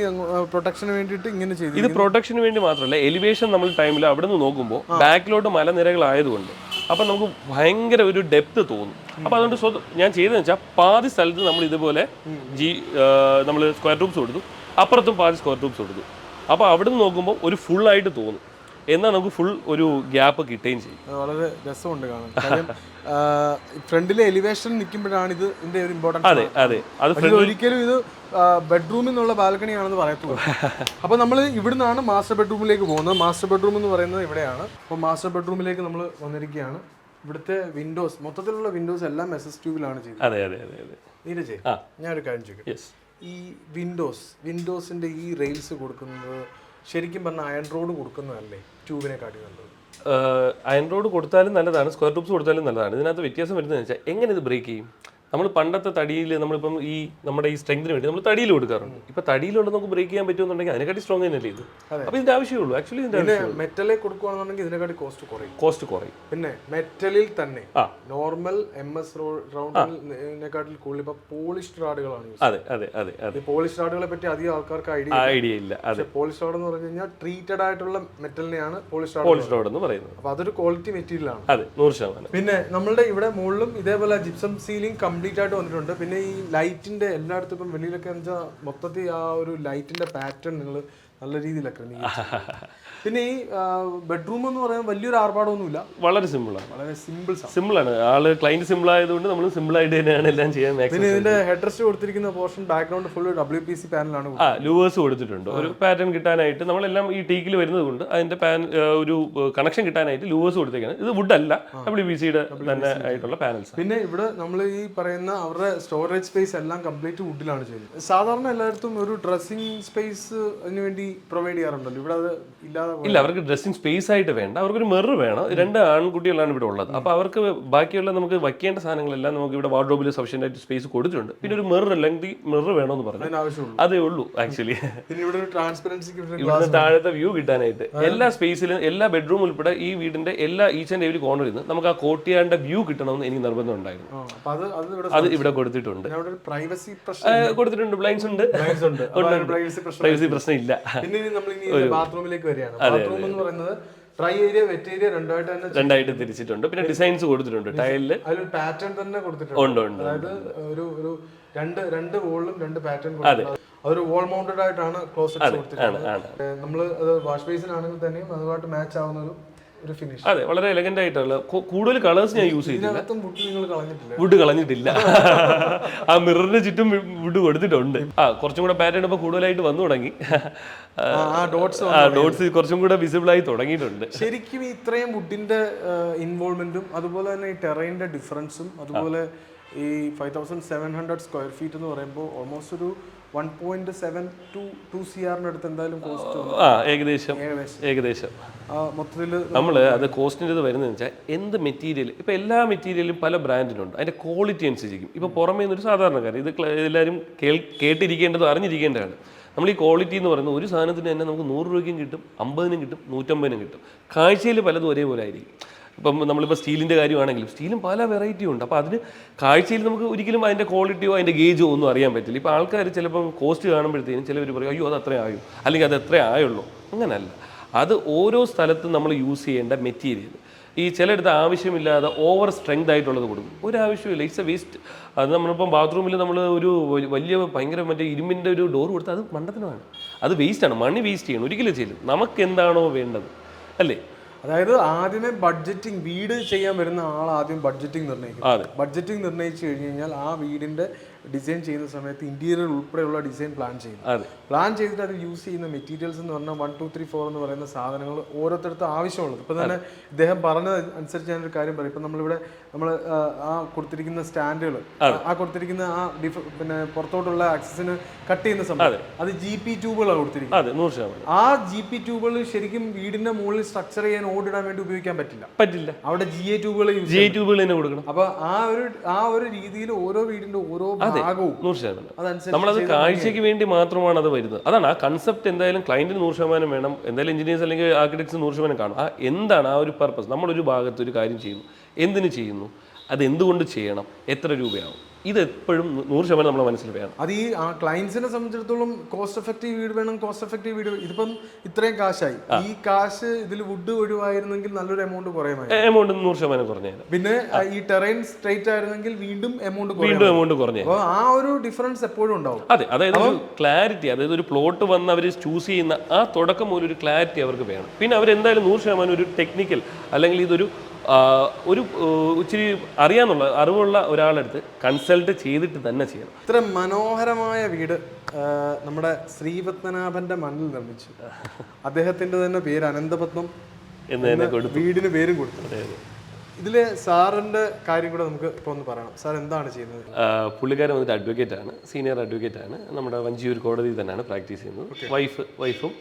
പ്രൊട്ടക്ഷന് വേണ്ടിയിട്ട് ഇങ്ങനെ ചെയ്തു. ഇത് പ്രൊട്ടക്ഷന് വേണ്ടി മാത്രമല്ല, എലിവേഷൻ നമ്മൾ ടൈമിൽ അവിടെ നിന്ന് നോക്കുമ്പോൾ ബാക്കിലോട്ട് മലനിരകളായതുകൊണ്ട് അപ്പം നമുക്ക് ഭയങ്കര ഒരു ഡെപ്ത് തോന്നും. അപ്പം അതുകൊണ്ട് ഞാൻ ചെയ്തതെന്ന് വെച്ചാൽ പാതി സ്ഥലത്ത് നമ്മൾ ഇതുപോലെ നമ്മൾ സ്ക്വയർ ട്യൂബ്സ് കൊടുത്തു, അപ്പുറത്തും പാതി സ്ക്വയർ ട്യൂബ്സ് കൊടുത്തു. അപ്പോൾ അവിടെ നിന്ന് നോക്കുമ്പോൾ ഒരു ഫുള്ളായിട്ട് തോന്നും, എന്നാൽ നമുക്ക് ഫുൾ ഒരു ഗ്യാപ്പ് കിട്ടുകയും ചെയ്യും. വളരെ രസമുണ്ട് കാണാൻ. കാര്യം ഫ്രണ്ടിലെ എലിവേഷൻ നിൽക്കുമ്പോഴാണ് ഇതിന്റെ ഒരു ഇമ്പോർട്ടൻസ്. അതെ. ഒരിക്കലും ഇത് ബെഡ്റൂമിൽ നിന്നുള്ള ബാൽക്കണി ആണെന്ന് പറയത്തുള്ളൂ. അപ്പോൾ നമ്മൾ ഇവിടുന്നാണ് മാസ്റ്റർ ബെഡ്റൂമിലേക്ക് പോകുന്നത്. മാസ്റ്റർ ബെഡ്റൂം എന്ന് പറയുന്നത് ഇവിടെയാണ്. അപ്പോൾ മാസ്റ്റർ ബെഡ്റൂമിലേക്ക് നമ്മൾ വന്നിരിക്കുകയാണ്. ഇവിടുത്തെ വിൻഡോസ്, മൊത്തത്തിലുള്ള വിൻഡോസ് എല്ലാം SS ട്യൂബിലാണ് ചെയ്തത്. അതെ. നീരജ്, ഞാനൊരു കാര്യം ചോദിക്കാം. ഈ വിൻഡോസിന്റെ ഈ റെയിൽസ് കൊടുക്കുന്നത് ശരിക്കും പറഞ്ഞാൽ അയൺ റോഡ് കൊടുക്കുന്നതല്ലേ ട്യൂബിനെ കാട്ടി നല്ലത്? അയൺ റോഡ് കൊടുത്താലും നല്ലതാണ്, സ്ക്വയർ ട്യൂബ്സ് കൊടുത്താലും നല്ലതാണ്. ഇതിനകത്ത് വ്യത്യാസം വരുന്നതെന്ന് വെച്ചാൽ എങ്ങനെ ഇത് ബ്രേക്ക് ചെയ്യും. നമ്മൾ പണ്ടത്തെ തടിയിൽ നമ്മളിപ്പം നമ്മുടെ ഈ സ്ട്രെങ്തിന് വേണ്ടി നമ്മൾ തടിയിൽ കൊടുക്കാറുണ്ട്. ഇപ്പൊ തടിയിലുള്ള നമുക്ക് ബ്രേക്ക് ചെയ്യാൻ പറ്റുമെന്നുണ്ടെങ്കിൽ അതിനെക്കാട്ടി സ്ട്രോങ് തന്നെയല്ലേ ഇത്. അപ്പോൾ ഇതിന്റെ ആവശ്യമുള്ളൂ. ആക്ച്വലി മെറ്റലിൽ കൊടുക്കുകയാണെന്നുണ്ടെങ്കിൽ ഇതിനെക്കാട്ടി കോസ്റ്റ് കുറയും. പിന്നെ മെറ്റലിൽ തന്നെ നോർമൽ MS റൗണ്ടിനെക്കാട്ടിൽ കൂടുതൽ ഇപ്പൊ പോളിഷ്ഡ് റാഡുകളാണ്. അതെ. പോളിഷ്ഡ് റാഡുകളെ പറ്റി അധികം ആൾക്കാർക്ക് ഐഡിയ ഇല്ല. പോളിഷ്ഡ് റാഡ് എന്ന് പറഞ്ഞു കഴിഞ്ഞാൽ ട്രീറ്റഡ് ആയിട്ടുള്ള മെറ്റലിനെയാണ് പോളിഷ്ഡ് റാഡ് എന്ന് പറയുന്നത്. അപ്പൊ അതൊരു ക്വാളിറ്റി മെറ്റീരിയൽ ആണ്. 100%. പിന്നെ നമ്മളുടെ ഇവിടെ മുകളിലും ഇതേപോലെ ജിപ്സം സീലിംഗ് കംപ്ലീറ്റ് ആയിട്ട് വന്നിട്ടുണ്ട്. പിന്നെ ഈ ലൈറ്റിന്റെ എല്ലായിടത്തും ഇപ്പം വെളിയിലൊക്കെ വെച്ചാൽ മൊത്തത്തിൽ ആ ഒരു ലൈറ്റിന്റെ പാറ്റേൺ നിങ്ങൾ നല്ല രീതിയിലൊക്കെ. പിന്നെ ഈ ബെഡ്റൂം എന്ന് പറയാൻ വലിയൊരു ആർഭാടമൊന്നുമില്ല, വളരെ സിമ്പിളാണ്. വളരെ സിമ്പിളാണ്. ക്ലയന്റ് സിമ്പിൾ ആയതുകൊണ്ട് നമ്മൾ സിമ്പിൾ ആയിട്ട് തന്നെയാണ് എല്ലാം ചെയ്യാൻ. പിന്നെ ഇതിന്റെ ഹെഡ് റെസ്റ്റ് കൊടുത്തിരിക്കുന്ന പോർഷൻ ബാക്ക്ഗ്രൗണ്ട് ഫുൾ WPC പാനലാണ്. ലൂവേഴ്സ് കൊടുത്തിട്ടുണ്ട് ഒരു പാറ്റേൺ കിട്ടാനായിട്ട്. നമ്മളെല്ലാം ഈ ടീക്കിൽ വരുന്നത് കൊണ്ട് അതിന്റെ ഒരു കണക്ഷൻ കിട്ടാനായിട്ട് ലൂവേഴ്സ് കൊടുത്തേക്കാണ്. ഇത് വുഡ് അല്ല, WPCയുടെ തന്നെ ആയിട്ടുള്ള പാനൽസ്. പിന്നെ ഇവിടെ നമ്മൾ ഈ പറയുന്ന അവരുടെ സ്റ്റോറേജ് സ്പേസ് എല്ലാം കംപ്ലീറ്റ് വുഡിലാണ് ചെയ്തത്. സാധാരണ എല്ലായിടത്തും ഒരു ഡ്രസ്സിംഗ് സ്പേസ് അതിന് വേണ്ടി പ്രൊവൈഡ് ചെയ്യാറുണ്ടല്ലോ, ഇവിടെ അത് ഇല്ലാതെ ഇല്ല, അവർക്ക് ഡ്രസ്സിംഗ് സ്പേസ് ആയിട്ട് വേണ്ട, അവർക്കൊരു മിറർ വേണം. 2 ആൺകുട്ടികളാണ് ഇവിടെ ഉള്ളത്. അപ്പോൾ അവർക്ക് ബാക്കിയുള്ള നമുക്ക് വയ്ക്കേണ്ട സാധനങ്ങളെല്ലാം നമുക്ക് ഇവിടെ വാർഡ്രോബിൽ സഫീഷ്യന്റ് ആയിട്ട് സ്പേസ് കൊടുത്തിട്ടുണ്ട്. പിന്നെ ഒരു മിറർ ലെങ്തി മിറർ വേണമെന്ന് പറഞ്ഞു, ആവശ്യമുള്ളൂ. അതേ ഉള്ളൂ ആക്ച്വലി. പിന്നെ ഇവിടെ ഒരു ട്രാൻസ്പെറൻസിക്ക് ഇവിടുന്ന് താഴത്തെ വ്യൂ കിട്ടാനായിട്ട് എല്ലാ സ്പേസിലും എല്ലാ ബെഡ്റൂം ഉൾപ്പെടെ ഈ വീടിന്റെ എല്ലാ ഈച്ച് ആൻഡ് എവരി കോർണറിൽ നിന്ന് നമുക്ക് ആ കോർട്ട്യാർഡിന്റെ വ്യൂ കിട്ടണമെന്ന് എനിക്ക് നിർബന്ധം ഉണ്ടായിരുന്നു. അത് ഇവിടെ കൊടുത്തിട്ടുണ്ട്. പ്രൈവസി കൊടുത്തിട്ടുണ്ട്, ബ്ലൈൻഡ്സ് ഉണ്ട്, പ്രൈവസി പ്രശ്നം ഇല്ല. പിന്നെ നമ്മൾ ഇനി ബാത്റൂമിലേക്ക് വരികയാണ്. ബാത്റൂം എന്ന് പറയുന്നത് ഡ്രൈ ഏരിയ വെറ്റ് ഏരിയ രണ്ടായിട്ട് തിരിച്ചിട്ടുണ്ട്. പിന്നെ ഡിസൈൻസ് കൊടുത്തിട്ടുണ്ട് ടൈലില്, അതിലൊരു പാറ്റേൺ തന്നെ കൊടുത്തിട്ടുണ്ട്. അതായത് ഒരു രണ്ട് വോളിലും 2 പാറ്റേൺ കൊടുത്തിട്ടുണ്ട്. അതൊരു വോൾ മൗണ്ടഡ് ആയിട്ടാണ് ക്ലോസറ്റ് കൊടുത്തിട്ടുള്ളത്. നമ്മൾ അത് വാഷ് ബേസിനാണെങ്കിൽ തന്നെയും അതുമായിട്ട് മാച്ച് ആവുന്ന ഒരു ഫിനിഷ്. അതെ, വളരെ എലഗന്റ് ആയിട്ടുള്ള കൂടുതൽ കളേഴ്സ് ഞാൻ യൂസ് ചെയ്തില്ല. വുഡ് കളഞ്ഞിട്ടില്ല. ആ മിററിന് ചുറ്റും വുഡ് കൊടുത്തിട്ടുണ്ട്. കുറച്ചും കൂടെ പാറ്റേൺ ഇപ്പൊ കൂടുതലായിട്ട് വന്നു തുടങ്ങി. ഡോട്ട്സ് കുറച്ചും കൂടെ വിസിബിൾ ആയി തുടങ്ങിയിട്ടുണ്ട്. ശരിക്കും ഇത്രയും വുഡിന്റെ ഇൻവോൾവ്മെന്റും അതുപോലെ തന്നെ ഈ ടെറൈന്റെ ഡിഫറൻസും അതുപോലെ ഈ 5700 സ്ക്വയർ ഫീറ്റ് എന്ന് പറയുമ്പോൾ ഓൾമോസ്റ്റ് ഒരു 1.7 to 2 CR അടുത്ത് എന്തായാലും കോസ്റ്റ് ഏകദേശം മൊത്തത്തിൽ നമ്മൾ അത് കോസ്റ്റിൻ്റെ ഇത് വരുന്നതെന്ന് വെച്ചാൽ എന്ത് മെറ്റീരിയൽ, ഇപ്പോൾ എല്ലാ മെറ്റീരിയലും പല ബ്രാൻഡിനുണ്ട്, അതിൻ്റെ ക്വാളിറ്റി അനുസരിച്ചിരിക്കും. ഇപ്പോൾ പുറമേ നിന്നൊരു സാധാരണക്കാരൻ ഇത് എല്ലാവരും കേട്ടിരിക്കേണ്ടതും അറിഞ്ഞിരിക്കേണ്ടതാണ്. നമ്മൾ ഈ ക്വാളിറ്റി എന്ന് പറയുന്നത് ഒരു സാധനത്തിന് തന്നെ നമുക്ക് 100 രൂപയ്ക്കും കിട്ടും, 50-നും കിട്ടും, 150-നും കിട്ടും. കാഴ്ചയിൽ പലതും ഒരേപോലെ ആയിരിക്കും. ഇപ്പം നമ്മളിപ്പോൾ സ്റ്റീലിൻ്റെ കാര്യമാണെങ്കിലും സ്റ്റീലും പല വെറൈറ്റി ഉണ്ട്. അപ്പോൾ അതിന് കാഴ്ചയിൽ നമുക്ക് ഒരിക്കലും അതിൻ്റെ ക്വാളിറ്റിയോ അതിൻ്റെ ഗേജോ ഒന്നും അറിയാൻ പറ്റില്ല. ഇപ്പോൾ ആൾക്കാർ ചിലപ്പം കോസ്റ്റ് കാണുമ്പോഴത്തേക്കും ചിലവർ പറയും അയ്യോ അത് അത്രേ ആയോ, അല്ലെങ്കിൽ അത് എത്രേ ആയുള്ളൂ. അങ്ങനല്ല, അത് ഓരോ സ്ഥലത്തും നമ്മൾ യൂസ് ചെയ്യേണ്ട മെറ്റീരിയൽ. ഈ ചിലയിടത്ത് ആവശ്യമില്ലാതെ ഓവർ സ്ട്രെങ്ത് ആയിട്ടുള്ളത് കൊടുക്കും, ഒരാവശ്യമില്ല, ഇറ്റ്സ് എ വേസ്റ്റ്. അത് നമ്മളിപ്പം ബാത്റൂമിൽ നമ്മൾ ഒരു വലിയ ഭയങ്കര മറ്റേ ഇരുമ്പിൻ്റെ ഒരു ഡോർ കൊടുത്താൽ അത് മണ്ടത്തിനാണ്, അത് വേസ്റ്റാണ്, മണി വേസ്റ്റ് ചെയ്യണം, ഒരിക്കലും ചെയ്യില്ല. നമുക്ക് എന്താണോ വേണ്ടത് അല്ലേ. അതായത് ആദ്യമേ ബഡ്ജറ്റിംഗ്, വീട് ചെയ്യാൻ വരുന്ന ആൾ ആദ്യം ബഡ്ജറ്റിംഗ് നിർണ്ണയിക്കും. ബഡ്ജറ്റിംഗ് നിർണ്ണയിച്ചു കഴിഞ്ഞ് കഴിഞ്ഞാൽ ആ വീടിന്റെ ഡിസൈൻ ചെയ്യുന്ന സമയത്ത് ഇന്റീരിയർ ഉൾപ്പെടെയുള്ള ഡിസൈൻ പ്ലാൻ ചെയ്യും. പ്ലാൻ ചെയ്തിട്ട് അത് യൂസ് ചെയ്യുന്ന മെറ്റീരിയൽസ് എന്ന് പറഞ്ഞാൽ 1, 2, 3, 4 എന്ന് പറയുന്ന സാധനങ്ങൾ ഓരോരുത്തർക്ക് ആവശ്യമുള്ളത്. ഇപ്പം തന്നെ ഇദ്ദേഹം പറഞ്ഞത് അനുസരിച്ച് ഞാനൊരു കാര്യം പറയും. ഇപ്പം നമ്മളിവിടെ നമ്മൾ ആ കൊടുത്തിരിക്കുന്ന സ്റ്റാൻഡുകൾ, ആ കൊടുത്തിരിക്കുന്ന ആ പിന്നെ പുറത്തോട്ടുള്ള ആക്സസിന് കട്ട് ചെയ്യുന്ന സമയത്ത് അത് GP ട്യൂബുകളാണ് കൊടുത്തിരിക്കുന്നത്. ആ GP ട്യൂബുകൾ ശരിക്കും വീടിന്റെ മുകളിൽ സ്ട്രക്ചർ ചെയ്യാൻ ഓടിടാൻ വേണ്ടി ഉപയോഗിക്കാൻ പറ്റില്ല. അവിടെ GA ട്യൂബുകൾ തന്നെ കൊടുക്കണം. അപ്പൊ ആ ഒരു രീതിയിൽ ഓരോ വീടിന്റെ ഓരോ ഭാഗവും 100% നമ്മളത് കാഴ്ചയ്ക്ക് വേണ്ടി മാത്രമാണ് അത് വരുന്നത്. അതാണ് ആ കൺസെപ്റ്റ്. എന്തായാലും ക്ലയന്റിന് 100% വേണം, എന്തായാലും എഞ്ചിനീയേഴ്സ് അല്ലെങ്കിൽ ആർക്കിടെക്ട്സ് 100% കാണും. എന്താണ് ആ ഒരു പർപ്പസ്, നമ്മളൊരു ഭാഗത്ത് ഒരു കാര്യം ചെയ്യുന്നു, എന്തിനു ചെയ്യുന്നു, അത് എന്തുകൊണ്ട് ചെയ്യണം, എത്ര രൂപയാവും, ഇത് എപ്പോഴും 100% നമ്മുടെ മനസ്സിൽ വേണം. അത് ഈ ക്ലയൻസിനെ സംബന്ധിച്ചിടത്തോളം കോസ്റ്റ് എഫക്റ്റീവ് വീട് വേണം, കോസ്റ്റ് എഫക്റ്റീവ് വീട്. ഇതിപ്പം ഇത്രയും കാശായി, ഈ കാശ് ഇതിൽ വുഡ് ഒഴിവായിരുന്നെങ്കിൽ നല്ലൊരു എമൗണ്ട് കുറയുമായിരുന്നു. എമൗണ്ട് 100% കുറഞ്ഞത്. പിന്നെ ഈ ടെറൈൻ സ്ട്രേറ്റ് ആയിരുന്നെങ്കിൽ വീണ്ടും എമൗണ്ട് കുറഞ്ഞു. അപ്പോൾ ആ ഒരു ഡിഫറൻസ് എപ്പോഴും ഉണ്ടാവും. അതെ, അതായത് ഒരു ക്ലാരിറ്റി, അതായത് ഒരു പ്ലോട്ട് വന്ന് അവർ ചൂസ് ചെയ്യുന്ന ആ തുടക്കം മുതൽ ഒരു ക്ലാരിറ്റി അവർക്ക് വേണം. പിന്നെ അവരെന്തായാലും 100% ഒരു ടെക്നിക്കൽ അല്ലെങ്കിൽ ഇതൊരു ഇച്ചിരി അറിവുള്ള ഒരാളെടുത്ത് കൺസൾട്ട് ചെയ്തിട്ട് തന്നെ ചെയ്യണം. ഇത്ര മനോഹരമായ വീട് നമ്മുടെ ശ്രീപത്മനാഭന്റെ മണ്ണിൽ നിർമ്മിച്ചു. അദ്ദേഹത്തിന്റെ തന്നെ പേര് അനന്തപത്മം എന്ന് വീടിന് പേരും കൊടുത്തു. ഇതിലെ സാറിന്റെ കാര്യം കൂടെ നമുക്ക് ഇപ്പോൾ ഒന്ന് പറയണം. സാർ എന്താണ് ചെയ്യുന്നത്? പുള്ളിക്കാരൻ വന്നിട്ട് അഡ്വക്കേറ്റ് ആണ്, സീനിയർ അഡ്വക്കേറ്റ് ആണ്. നമ്മുടെ വഞ്ചിയൂർ കോടതിയിൽ തന്നെയാണ് പ്രാക്ടീസ് ചെയ്യുന്നത്. വൈഫും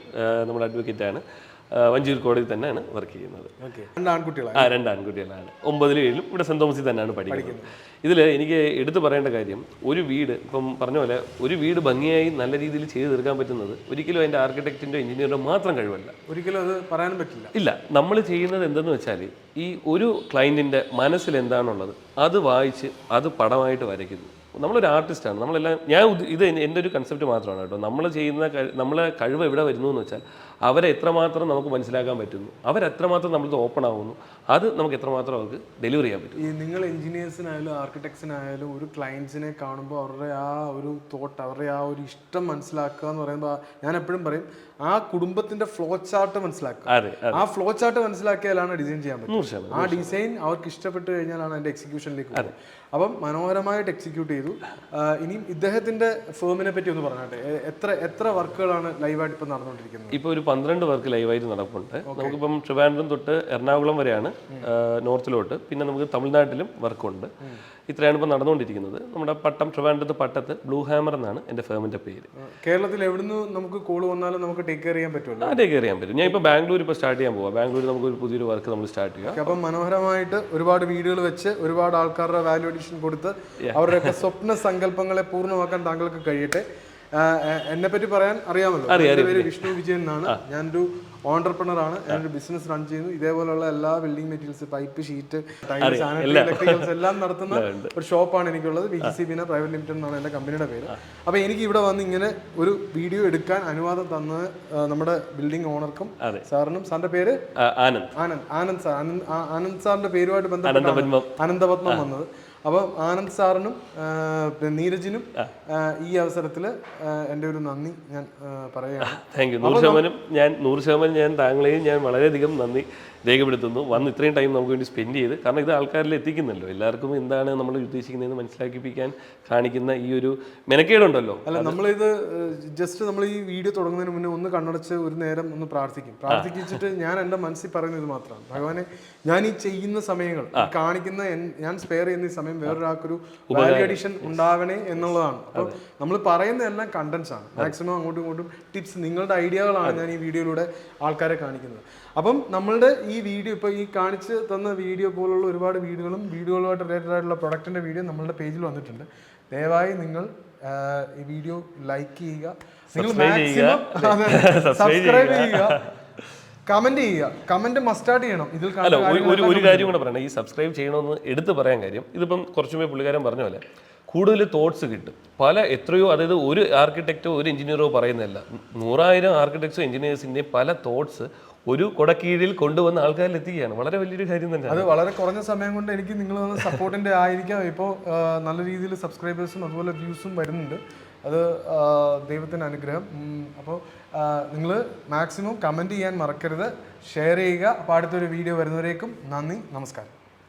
നമ്മുടെ അഡ്വക്കേറ്റ് ആണ്, വഞ്ചിയൂർ കോടതി തന്നെയാണ് വർക്ക് ചെയ്യുന്നത്. 2 ആൺകുട്ടികളാണ്. 9ലും 7ലും ഇവിടെ സെന്റ് തോമസിൽ തന്നെയാണ് പഠിക്കുന്നത്. ഇതിൽ എനിക്ക് എടുത്തു പറയേണ്ട കാര്യം, ഒരു വീട് ഇപ്പം പറഞ്ഞ പോലെ ഒരു വീട് ഭംഗിയായി നല്ല രീതിയിൽ ചെയ്തു തീർക്കാൻ പറ്റുന്നത് ഒരിക്കലും അതിൻ്റെ ആർക്കിടെക്റ്റിൻ്റെ എഞ്ചിനീയറുടെ മാത്രം കഴിവല്ല. ഒരിക്കലും അത് പറയാനും പറ്റില്ല. ഇല്ല, നമ്മൾ ചെയ്യുന്നത് എന്തെന്ന് വെച്ചാൽ ഈ ഒരു ക്ലയൻറ്റിൻ്റെ മനസ്സിൽ എന്താണുള്ളത് അത് വായിച്ച് അത് പടമായിട്ട് വരയ്ക്കുന്നു. നമ്മളൊരു ആർട്ടിസ്റ്റാണ്, നമ്മളെല്ലാം. ഇത് എൻ്റെ ഒരു കൺസെപ്റ്റ് മാത്രമാണ് കേട്ടോ. നമ്മൾ ചെയ്യുന്ന നമ്മളെ കഴിവ് എവിടെ വരുന്നു എന്ന് വെച്ചാൽ അവരെ എത്രമാത്രം നമുക്ക് മനസ്സിലാക്കാൻ പറ്റുന്നു, അവരെത്രമാത്രം നമ്മൾക്ക് ഓപ്പൺ ആവുന്നു, അത് നമുക്ക് എത്രമാത്രം അവർക്ക് ഡെലിവറി ചെയ്യാൻ പറ്റും. ഈ നിങ്ങൾ എഞ്ചിനീയേഴ്സിനായാലും ആർക്കിടെക്ട്സിനായാലും ഒരു ക്ലയൻസിനെ കാണുമ്പോൾ അവരുടെ ആ ഒരു തോട്ട്, അവരുടെ ആ ഒരു ഇഷ്ടം മനസ്സിലാക്കുക എന്ന് പറയുമ്പോൾ ഞാൻ എപ്പോഴും പറയും, ആ കുടുംബത്തിന്റെ ഫ്ലോ ചാർട്ട് മനസ്സിലാക്കുക. ആ ഫ്ലോ ചാർട്ട് മനസ്സിലാക്കിയാലാണ് ഡിസൈൻ ചെയ്യാൻ പറ്റും. ആ ഡിസൈൻ അവർക്ക് ഇഷ്ടപ്പെട്ട് കഴിഞ്ഞാലാണ് അതിന്റെ എക്സിക്യൂഷനിലേക്ക് പോകുന്നത്. അപ്പം മനോഹരമായിട്ട് എക്സിക്യൂട്ട് ചെയ്തു. ഇനിയും ഇദ്ദേഹത്തിന്റെ ഫേമിനെ പറ്റി ഒന്ന് പറഞ്ഞാട്ടെ, എത്ര വർക്കുകളാണ് ലൈവായിട്ട് ഇപ്പം നടന്നുകൊണ്ടിരിക്കുന്നത്? ഇപ്പോൾ ഒരു 12 വർക്ക് ലൈവായിട്ട് നടപ്പുണ്ട്. നമുക്കിപ്പം ട്രിവാൻഡ്രം തൊട്ട് എറണാകുളം വരെയാണ് നോർത്തിലോട്ട്, പിന്നെ നമുക്ക് തമിഴ്നാട്ടിലും വർക്കുണ്ട്. ഇത്രയാണ് ഇപ്പോൾ നടന്നുകൊണ്ടിരിക്കുന്നത്. നമ്മുടെ ട്രിവാൻഡ്രത്ത് പട്ടത്ത് ബ്ലൂ ഹാമർ എന്നാണ് എൻ്റെ ഫേമിൻ്റെ പേര്. കേരളത്തിൽ എവിടുന്ന് നമുക്ക് കോൾ വന്നാലും നമുക്ക് ടേക്ക് കെയർ ചെയ്യാൻ പറ്റുമല്ലോ? ടേക്ക് കെയർ ചെയ്യാൻ പറ്റും. ഞാൻ ഇപ്പോൾ ബാംഗ്ലൂർ സ്റ്റാർട്ട് ചെയ്യാൻ പോവാം. ബാംഗ്ലൂർ നമുക്ക് ഒരു പുതിയൊരു വർക്ക് നമ്മൾ സ്റ്റാർട്ട് ചെയ്യാം. അപ്പം മനോഹരമായിട്ട് ഒരുപാട് വീഡിയോകൾ വെച്ച് ഒരുപാട് ആൾക്കാരുടെ വാല്യൂ അഡീഷൻ കൊടുത്ത് അവരുടെയൊക്കെ സ്വപ്ന സങ്കല്പങ്ങളെ പൂർണ്ണമാക്കാൻ താങ്കൾക്ക് കഴിയട്ടെ. എന്നെ പറ്റി പറയാൻ അറിയാമല്ലോ, എൻ്റെ പേര് വിഷ്ണു വിജയൻ എന്നാണ്. ഞാനൊരു ഓണ്ടർപ്രണർ ആണ്. ഞാനൊരു ബിസിനസ് റൺ ചെയ്യുന്നു. ഇതേപോലുള്ള എല്ലാ building materials, pipe, sheet, tile, sanitary, electricals എല്ലാം നടത്തുന്ന ഒരു ഷോപ്പാണ് എനിക്കുള്ളത്. VGC ബീന പ്രൈവറ്റ് ലിമിറ്റഡ് എന്നാണ് എൻ്റെ കമ്പനിയുടെ പേര്. അപ്പോൾ എനിക്ക് ഇവിടെ വന്ന് ഇങ്ങനെ ഒരു വീഡിയോ എടുക്കാൻ അനുവാദം തന്നത് നമ്മുടെ ബിൽഡിംഗ് ഓണർക്കും സാറിനും. സാറിന്റെ പേര് ആനന്ദ് സാറിന്റെ പേരുമായിട്ട് ബന്ധപ്പെട്ട് അനന്തപത്മം വന്നത്. അപ്പം ആനന്ദ് സാറിനും നീരജിനും ഈ അവസരത്തിൽ എൻ്റെ ഒരു നന്ദി ഞാൻ പറയുകയാണ്. Thank you. 100% ഞാൻ താങ്കളെയും ഞാൻ വളരെയധികം നന്ദി രേഖപ്പെടുത്തുന്നു. വന്ന് ഇത്രയും ടൈം നമുക്ക് വേണ്ടി സ്പെൻഡ് ചെയ്ത്, കാരണം ഇത് ആൾക്കാരിൽ എത്തിക്കുന്നല്ലോ, എല്ലാവർക്കും എന്താണ് നമ്മൾ ഉദ്ദേശിക്കുന്നതെന്ന് മനസ്സിലാക്കിപ്പിക്കാൻ കാണിക്കുന്ന ഈ ഒരു മെനക്കേടുണ്ടല്ലോ. അല്ല, നമ്മളിത് ജസ്റ്റ് നമ്മൾ ഈ വീഡിയോ തുടങ്ങുന്നതിന് മുന്നേ ഒന്ന് കണ്ണടച്ച് ഒരു നേരം ഒന്ന് പ്രാർത്ഥിച്ചിട്ട് ഞാൻ എൻ്റെ മനസ്സിൽ പറയുന്നത് മാത്രമാണ്, ഭഗവാനെ, ഞാൻ ഈ ചെയ്യുന്ന സമയങ്ങൾ, കാണിക്കുന്ന ഞാൻ സ്പെയർ ചെയ്യുന്ന ഈ സമയം വേറൊരാൾക്കൊരു വാല്യൂ അഡീഷൻ ഉണ്ടാവണേ എന്നുള്ളതാണ്. അപ്പോൾ നമ്മൾ പറയുന്ന എല്ലാം കണ്ടന്റ്സ് ആണ്. മാക്സിമം അങ്ങോട്ടും ഇങ്ങോട്ടും ടിപ്സ്, നിങ്ങളുടെ ഐഡിയകളാണ് ഞാൻ ഈ വീഡിയോയിലൂടെ ആൾക്കാരെ കാണിക്കുന്നത്. അപ്പം നമ്മളുടെ ഈ വീഡിയോ, ഇപ്പോൾ ഈ കാണിച്ച് തന്ന വീഡിയോ പോലുള്ള ഒരുപാട് വീഡിയോകളുമായിട്ട് റിലേറ്റഡ് ആയിട്ടുള്ള പ്രൊഡക്റ്റിൻ്റെ വീഡിയോ നമ്മളുടെ പേജിൽ വന്നിട്ടുണ്ട്. ദയവായി നിങ്ങൾ ഈ വീഡിയോ ലൈക്ക് ചെയ്യുക, നിങ്ങൾ മാക്സിമം സബ്സ്ക്രൈബ് ചെയ്യുക, കമന്റ് ചെയ്യുക. കമന്റ് മസ്റ്റാർട്ട് ചെയ്യണം. ഇതിൽ ഒരു കാര്യം കൂടെ പറയണം, ഈ സബ്സ്ക്രൈബ് ചെയ്യണമെന്ന് എടുത്ത് പറയാൻ കാര്യം, ഇതിപ്പം കുറച്ചുമേ പുള്ളിക്കാരൻ പറഞ്ഞ പോലെ കൂടുതൽ തോട്ട്സ് കിട്ടും. എത്രയോ, അതായത് ഒരു ആർക്കിടെക്റ്റോ ഒരു എഞ്ചിനീയറോ പറയുന്നതല്ല, 100,000 ആർക്കിടെക്ട്സോ എഞ്ചിനീയേഴ്സിൻ്റെ പല തോട്ട്സ് ഒരു കൊടക്കീഴിൽ കൊണ്ടുവന്ന ആൾക്കാരിൽ എത്തിക്കുകയാണ്. വളരെ വലിയൊരു കാര്യം തന്നെ. അത് വളരെ കുറഞ്ഞ സമയം കൊണ്ട് എനിക്ക് നിങ്ങൾ തന്ന സപ്പോർട്ടിൻ്റെ ആയിരിക്കാം ഇപ്പോൾ നല്ല രീതിയിൽ സബ്സ്ക്രൈബേഴ്സും അതുപോലെ വ്യൂസും വരുന്നുണ്ട്. അത് ദൈവത്തിൻ്റെ അനുഗ്രഹം. അപ്പോൾ നിങ്ങൾ മാക്സിമം കമൻറ്റ് ചെയ്യാൻ മറക്കരുത്, ഷെയർ ചെയ്യുക. അപ്പോൾ അടുത്തൊരു വീഡിയോ വരുന്നവരേക്കും നന്ദി, നമസ്കാരം.